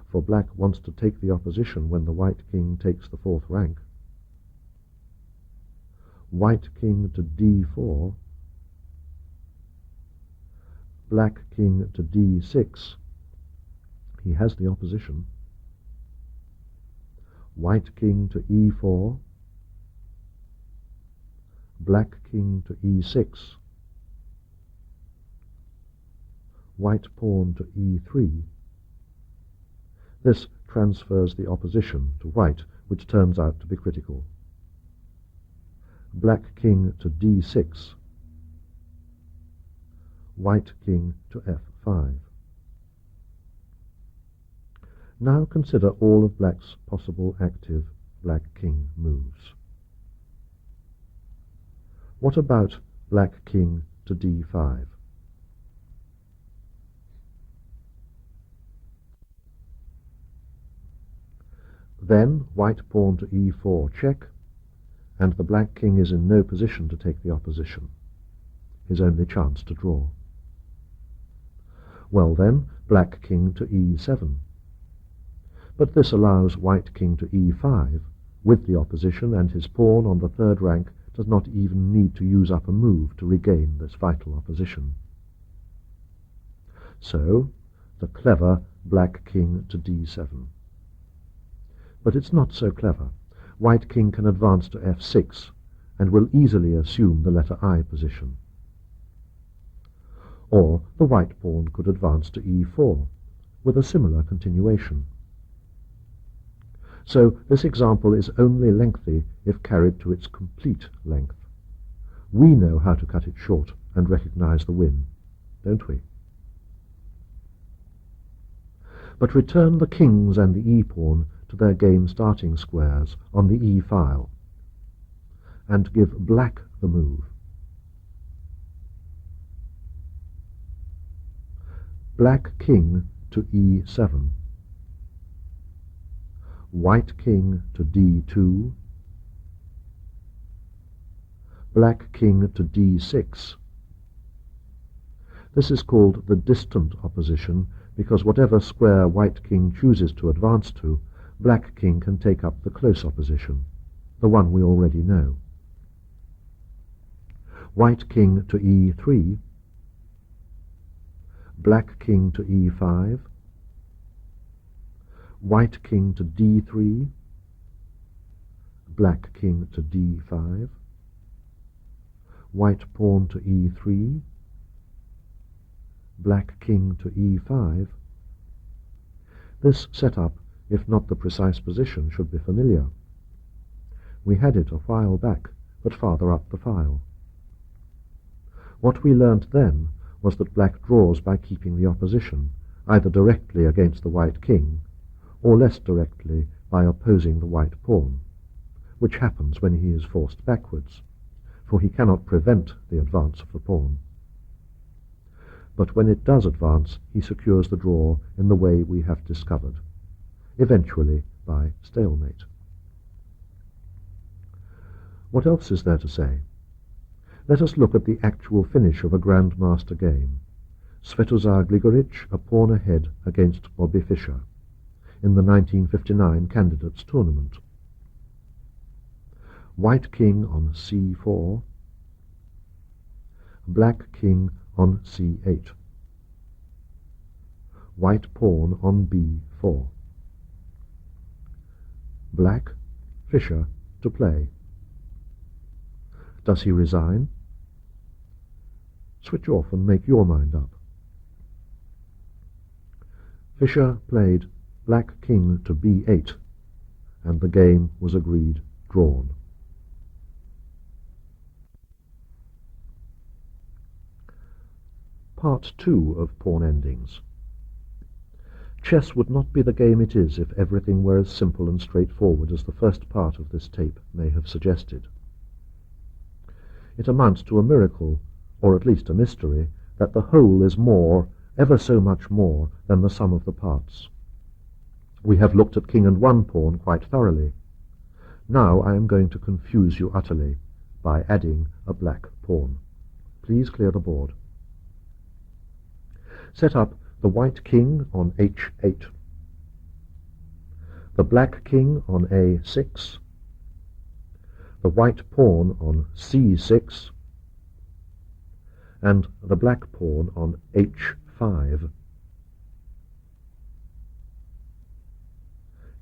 for black wants to take the opposition when the white king takes the fourth rank. White king to d4. Black king to d6. He has the opposition. White king to e4. Black king to e6. White pawn to e3. This transfers the opposition to white, which turns out to be critical. Black king to d6. White king to f5. Now consider all of black's possible active black king moves. What about black king to d5? Then white pawn to e4 check, and the black king is in no position to take the opposition, his only chance to draw. Well then, black king to e7. But this allows white king to e5, with the opposition, and his pawn on the third rank does not even need to use up a move to regain this vital opposition. So, the clever black king to d7. But it's not so clever. White king can advance to f6, and will easily assume the letter I position. Or the white pawn could advance to e4, with a similar continuation. So this example is only lengthy if carried to its complete length. We know how to cut it short and recognize the win, don't we? But return the kings and the e-pawn to their game starting squares on the e-file, and give black the move. Black king to e7, white king to d2, black king to d6. This is called the distant opposition because whatever square white king chooses to advance to, black king can take up the close opposition, the one we already know. White king to e3, black king to e5, white king to d3, black king to d5, white pawn to e3, black king to e5. This setup, if not the precise position, should be familiar. We had it a while back, but farther up the file. What we learnt then was that black draws by keeping the opposition, either directly against the white king, or less directly by opposing the white pawn, which happens when he is forced backwards, for he cannot prevent the advance of the pawn. But when it does advance, he secures the draw in the way we have discovered, eventually by stalemate. What else is there to say? Let us look at the actual finish of a Grandmaster game. Svetozar Gligoric a pawn ahead against Bobby Fischer in the 1959 Candidates Tournament. White king on c4, black king on c8, white pawn on b4. Black, Fischer, to play. Does he resign? Switch off and make your mind up. Fischer played black king to b8, and the game was agreed drawn. Part 2 of Pawn Endings. Chess would not be the game it is if everything were as simple and straightforward as the first part of this tape may have suggested. It amounts to a miracle, or at least a mystery, that the whole is more, ever so much more, than the sum of the parts. We have looked at king and one pawn quite thoroughly. Now I am going to confuse you utterly by adding a black pawn. Please clear the board. Set up the white king on h8, the black king on a6, the white pawn on c6, and the black pawn on h5.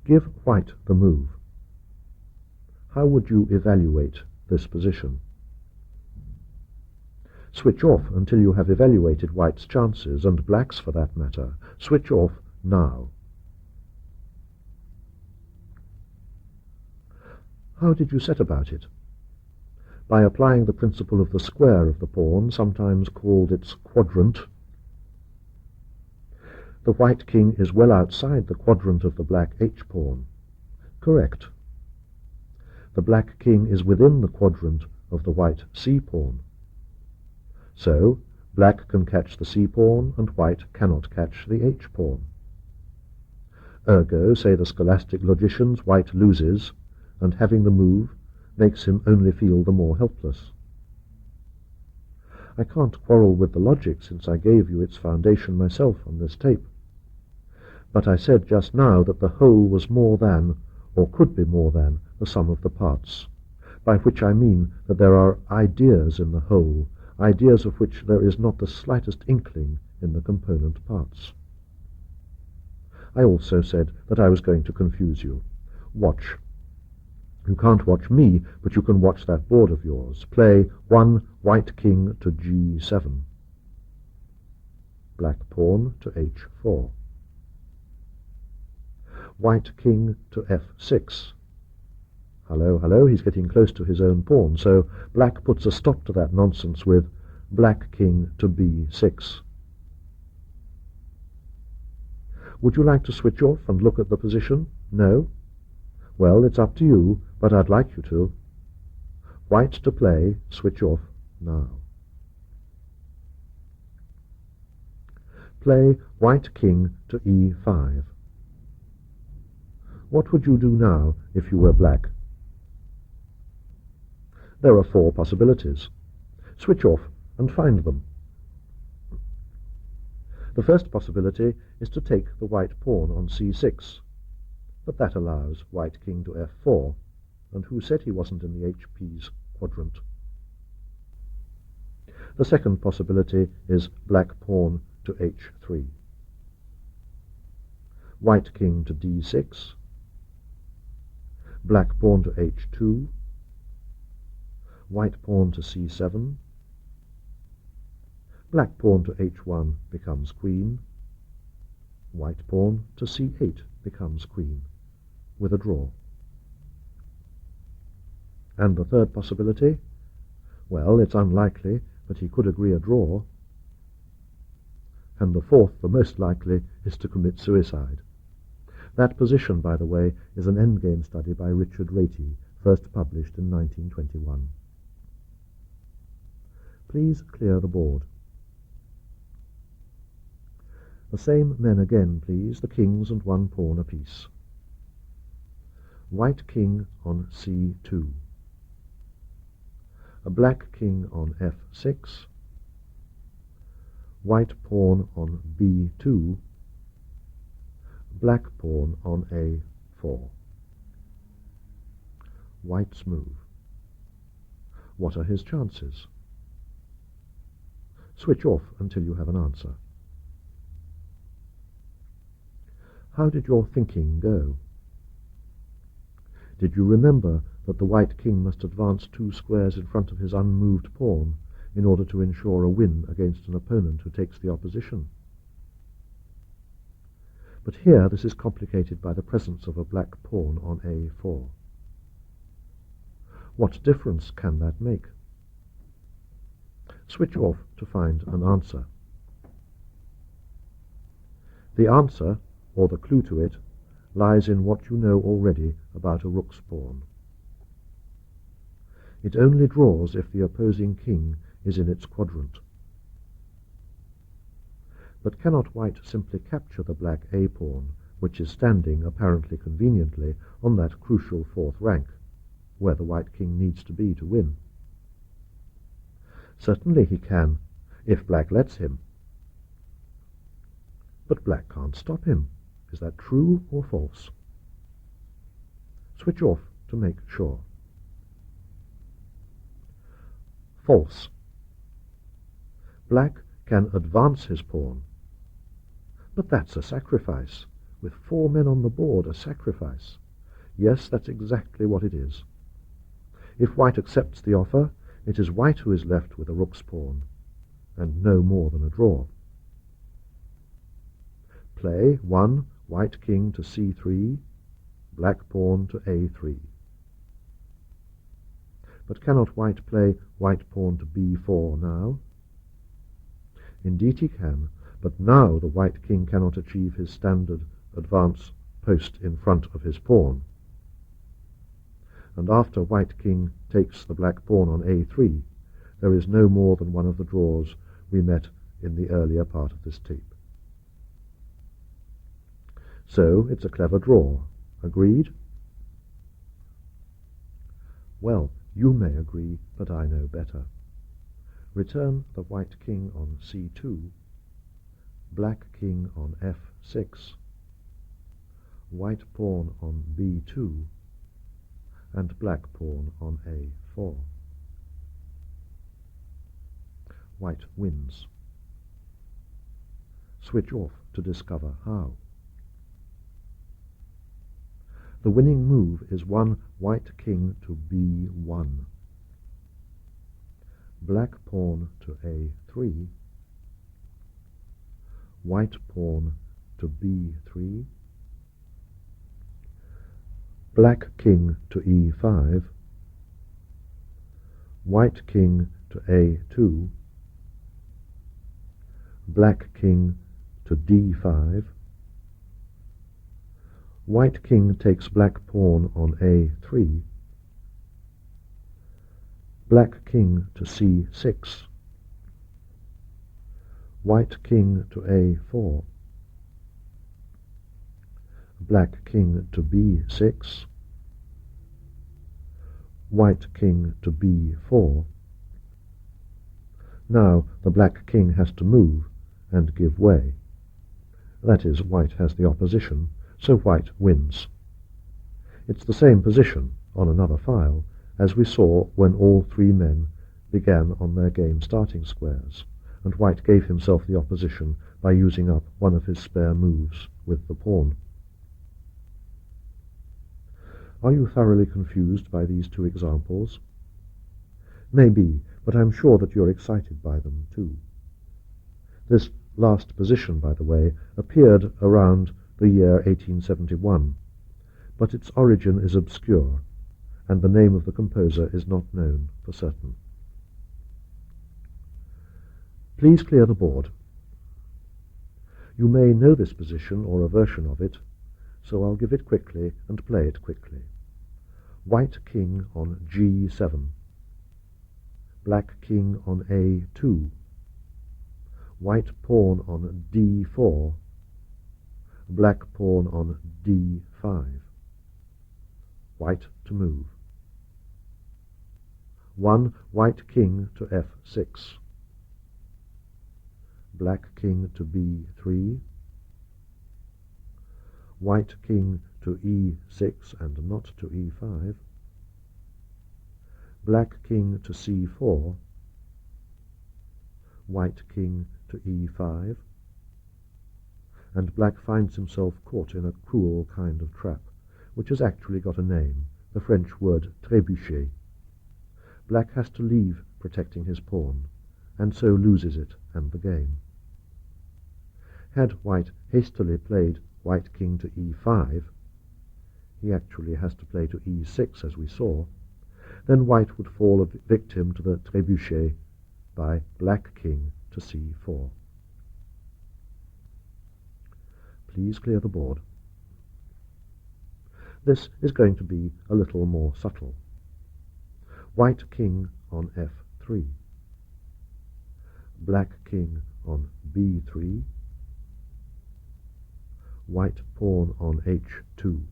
Give white the move. How would you evaluate this position? Switch off until you have evaluated white's chances, and black's for that matter. Switch off now. How did you set about it? By applying the principle of the square of the pawn, sometimes called its quadrant. The white king is well outside the quadrant of the black h-pawn. Correct. The black king is within the quadrant of the white c-pawn. So, black can catch the c-pawn, and white cannot catch the h-pawn. Ergo, say the scholastic logicians, white loses, and having the move makes him only feel the more helpless. I can't quarrel with the logic, since I gave you its foundation myself on this tape. But I said just now that the whole was more than, or could be more than, the sum of the parts, by which I mean that there are ideas in the whole, ideas of which there is not the slightest inkling in the component parts. I also said that I was going to confuse you. Watch. You can't watch me, but you can watch that board of yours. Play one white king to g7, black pawn to h4, white king to f6, Hello, hello, he's getting close to his own pawn, so black puts a stop to that nonsense with black king to b6. Would you like to switch off and look at the position? No? Well, it's up to you, but I'd like you to. White to play, switch off now. Play white king to e5. What would you do now if you were black? There are 4 possibilities. Switch off and find them. The first possibility is to take the white pawn on c6, but that allows white king to f4, and who said he wasn't in the HP's quadrant? The second possibility is black pawn to h3. White king to d6, black pawn to h2, white pawn to c7, black pawn to h1 becomes queen, white pawn to c8 becomes queen, with a draw. And the third possibility? Well, it's unlikely, but he could agree a draw. And the fourth, the most likely, is to commit suicide. That position, by the way, is an endgame study by Richard Rati, first published in 1921. Please clear the board. The same men again, please, the kings and 1 pawn apiece. White king on c2. A black king on f6. White pawn on b2. Black pawn on a4. White's move. What are his chances? Switch off until you have an answer. How did your thinking go? Did you remember that the white king must advance 2 squares in front of his unmoved pawn in order to ensure a win against an opponent who takes the opposition? But here this is complicated by the presence of a black pawn on a4. What difference can that make? Switch off to find an answer. The answer, or the clue to it, lies in what you know already about a rook's pawn. It only draws if the opposing king is in its quadrant. But cannot white simply capture the black a-pawn, which is standing, apparently conveniently, on that crucial 4th rank, where the white king needs to be to win? Certainly he can, if black lets him. But black can't stop him. Is that true or false? Switch off to make sure. False. Black can advance his pawn. But that's a sacrifice. With 4 men on the board, a sacrifice. Yes, that's exactly what it is. If white accepts the offer, it is white who is left with a rook's pawn, and no more than a draw. Play 1, white king to c3, black pawn to a3. But cannot white play white pawn to b4 now? Indeed he can, but now the white king cannot achieve his standard advance post in front of his pawn. And after white king takes the black pawn on a3, there is no more than one of the draws we met in the earlier part of this tape. So it's a clever draw. Agreed? Well, you may agree, but I know better. Return the white king on c2, black king on f6, white pawn on b2, and black pawn on a4. White wins. Switch off to discover how. The winning move is 1 white king to b1, black pawn to a3, white pawn to b3, black king to e5, white king to a2, black king to d5, white king takes black pawn on a3, black king to c6, white king to a4, black king to b6, white king to b4. Now the black king has to move and give way. That is, white has the opposition, so white wins. It's the same position on another file as we saw when all three men began on their game starting squares, and white gave himself the opposition by using up one of his spare moves with the pawn. Are you thoroughly confused by these two examples? Maybe, but I'm sure that you're excited by them too. This last position, by the way, appeared around the year 1871, but its origin is obscure, and the name of the composer is not known for certain. Please clear the board. You may know this position or a version of it, so I'll give it quickly and play it quickly. White king on g7, black king on a2, white pawn on d4, black pawn on d5, white to move. 1. White king to f6, black king to b3, white king to e6 and not to e5, black king to c4, white king to e5, and black finds himself caught in a cruel kind of trap, which has actually got a name, the French word trébuchet. Black has to leave protecting his pawn, and so loses it and the game. Had white hastily played white king to e5, he actually has to play to e6 as we saw, then white would fall a victim to the trébuchet by black king to c4. Please clear the board. This is going to be a little more subtle. White king on f3, black king on b3, white pawn on h2,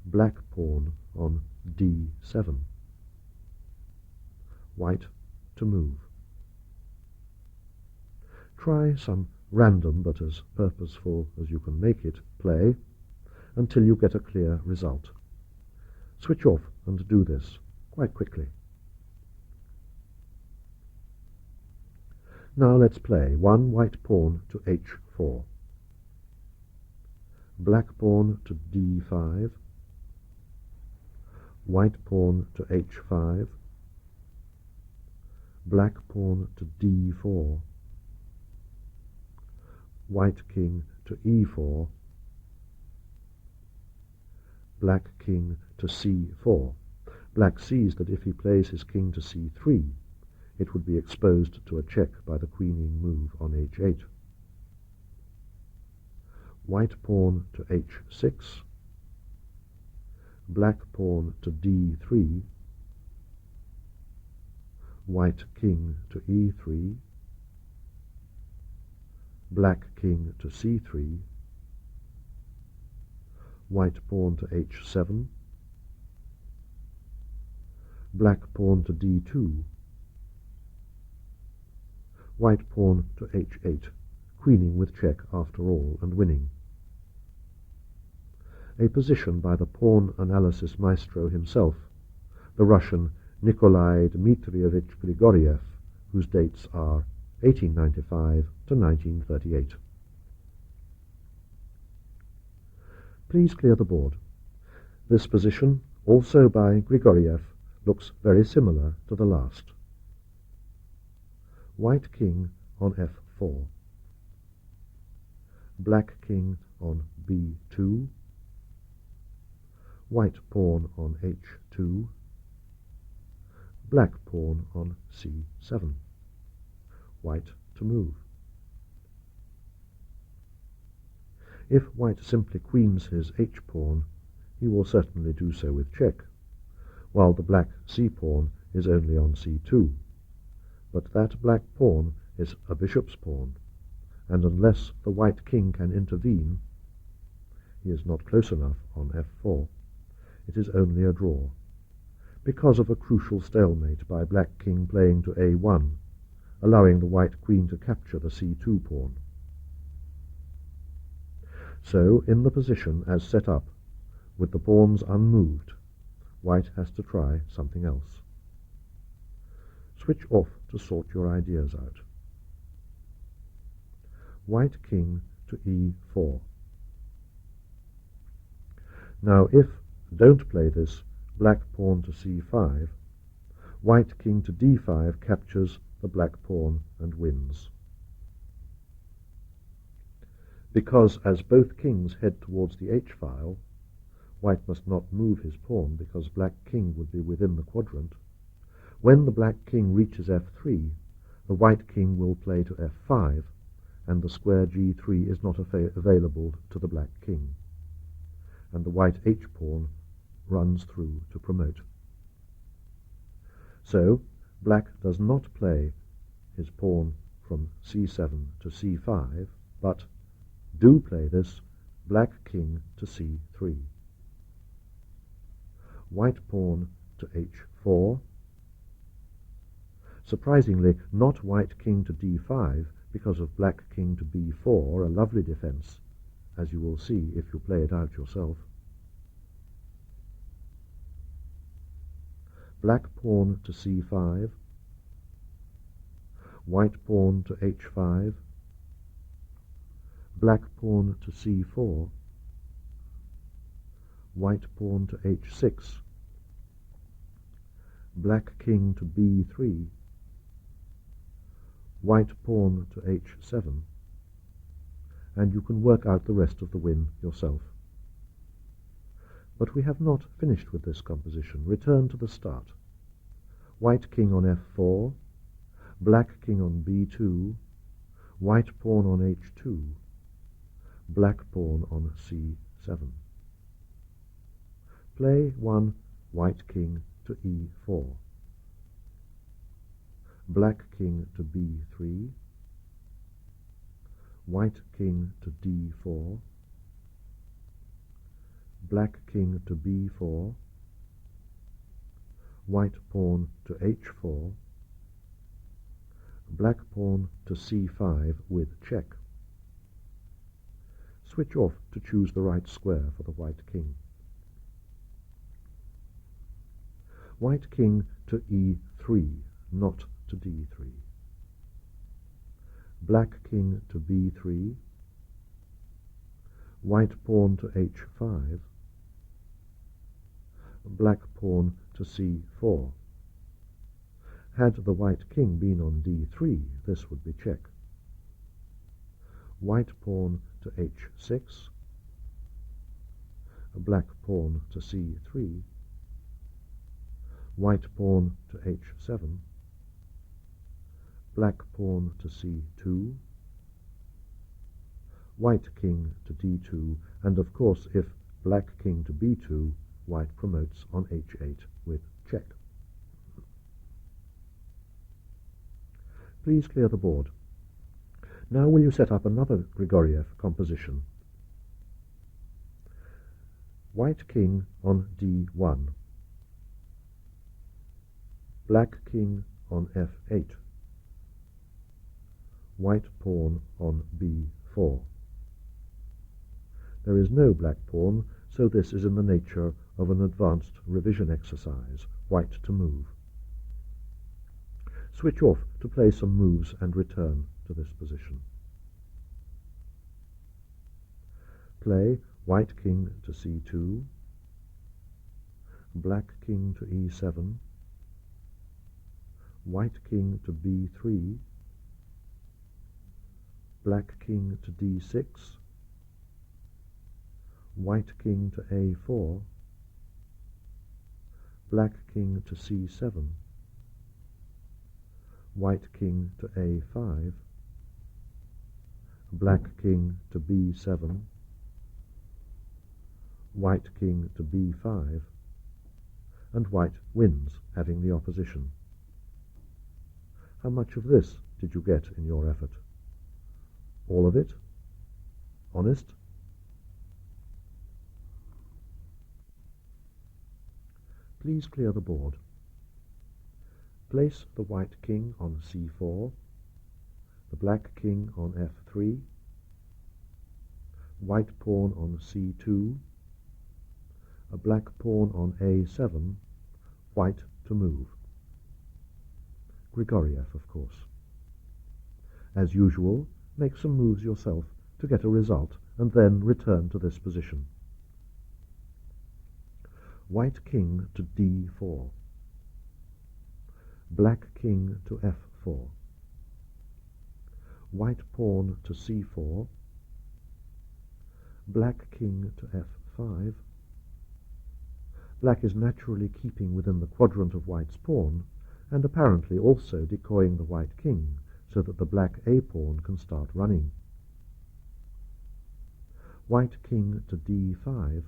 black pawn on d7, white to move. Try some random but as purposeful as you can make it play until you get a clear result. Switch off and do this quite quickly. Now let's play 1 white pawn to h4, black pawn to d5, white pawn to h5, black pawn to d4, white king to e4, black king to c4. Black sees that if he plays his king to c3, it would be exposed to a check by the queening move on h8. White pawn to h6, black pawn to d3, white king to e3, black king to c3, white pawn to h7, black pawn to d2, white pawn to h8, queening with check after all and winning. A position by the pawn analysis maestro himself, the Russian Nikolai Dmitrievich Grigoriev, whose dates are 1895 to 1938. Please clear the board. This position, also by Grigoriev, looks very similar to the last. White king on f4, black king on b2, white pawn on h2, black pawn on c7, white to move. If white simply queens his h-pawn, he will certainly do so with check, while the black c-pawn is only on c2. But that black pawn is a bishop's pawn, and unless the white king can intervene, he is not close enough on f4, it is only a draw, because of a crucial stalemate by black king playing to a1, allowing the white queen to capture the c2 pawn. So, in the position as set up, with the pawns unmoved, white has to try something else. Switch off to sort your ideas out. White king to e4. Now if, don't play this, black pawn to c5, white king to d5 captures the black pawn and wins. Because as both kings head towards the h-file, white must not move his pawn because black king would be within the quadrant. When the black king reaches f3, the white king will play to f5, and the square g3 is not available to the black king, and the white h-pawn runs through to promote. So, black does not play his pawn from c7 to c5, but do play this black king to c3. White pawn to h4. Surprisingly, not white king to d5 because of black king to b4, a lovely defense, as you will see if you play it out yourself. Black pawn to c5, white pawn to h5, black pawn to c4, white pawn to h6, black king to b3, white pawn to h7, and you can work out the rest of the win yourself. But we have not finished with this composition. Return to the start. White king on f4, black king on b2, white pawn on h2, black pawn on c7. Play one white king to e4, black king to b3, white king to d4, black king to b4, white pawn to h4, black pawn to c5 with check. Switch off to choose the right square for the white king. White king to e3, not to d3. Black king to b3, white pawn to h5, black pawn to c4. Had the white king been on d3, this would be check. White pawn to h6, black pawn to c3, white pawn to h7, black pawn to c2, white king to d2, and of course if black king to b2, white promotes on h8 with check. Please clear the board. Now will you set up another Grigoriev composition? White king on d1, black king on f8, white pawn on b4. There is no black pawn, so this is in the nature of an advanced revision exercise, white to move. Switch off to play some moves and return to this position. Play white king to c2, black king to e7, white king to b3, black king to d6, white king to a4, black king to c7, white king to a5, black king to b7, white king to b5, and white wins, having the opposition. How much of this did you get in your effort? All of it? Honest? Please clear the board. Place the white king on c4, the black king on f3, white pawn on c2, a black pawn on a7, white to move. Grigoriev, of course. As usual, make some moves yourself to get a result, and then return to this position. White king to d4, black king to f4, white pawn to c4, black king to f5. Black is naturally keeping within the quadrant of white's pawn, and apparently also decoying the white king, so that the black a-pawn can start running. White king to d5,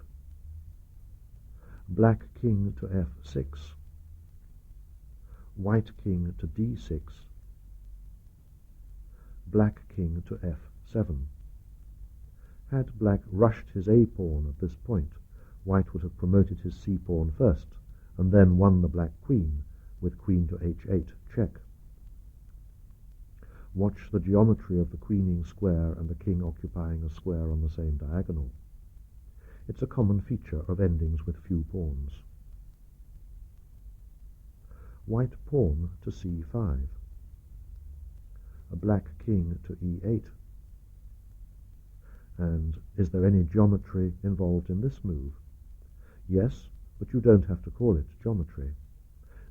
black king to f6, white king to d6, black king to f7. Had black rushed his a-pawn at this point, white would have promoted his c-pawn first, and then won the black queen, with queen to h8 check. Watch the geometry of the queening square and the king occupying a square on the same diagonal. It's a common feature of endings with few pawns. White pawn to c5, a black king to e8. And is there any geometry involved in this move? Yes, but you don't have to call it geometry.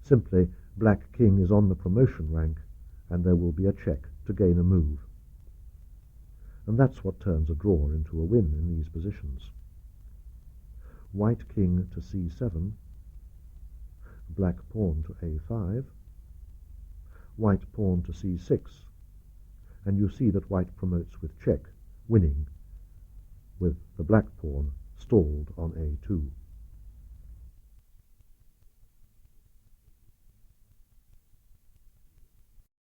Simply, black king is on the promotion rank, and there will be a check to gain a move. And that's what turns a draw into a win in these positions. White king to c7, black pawn to a5, white pawn to c6, and you see that white promotes with check, winning, with the black pawn stalled on a2.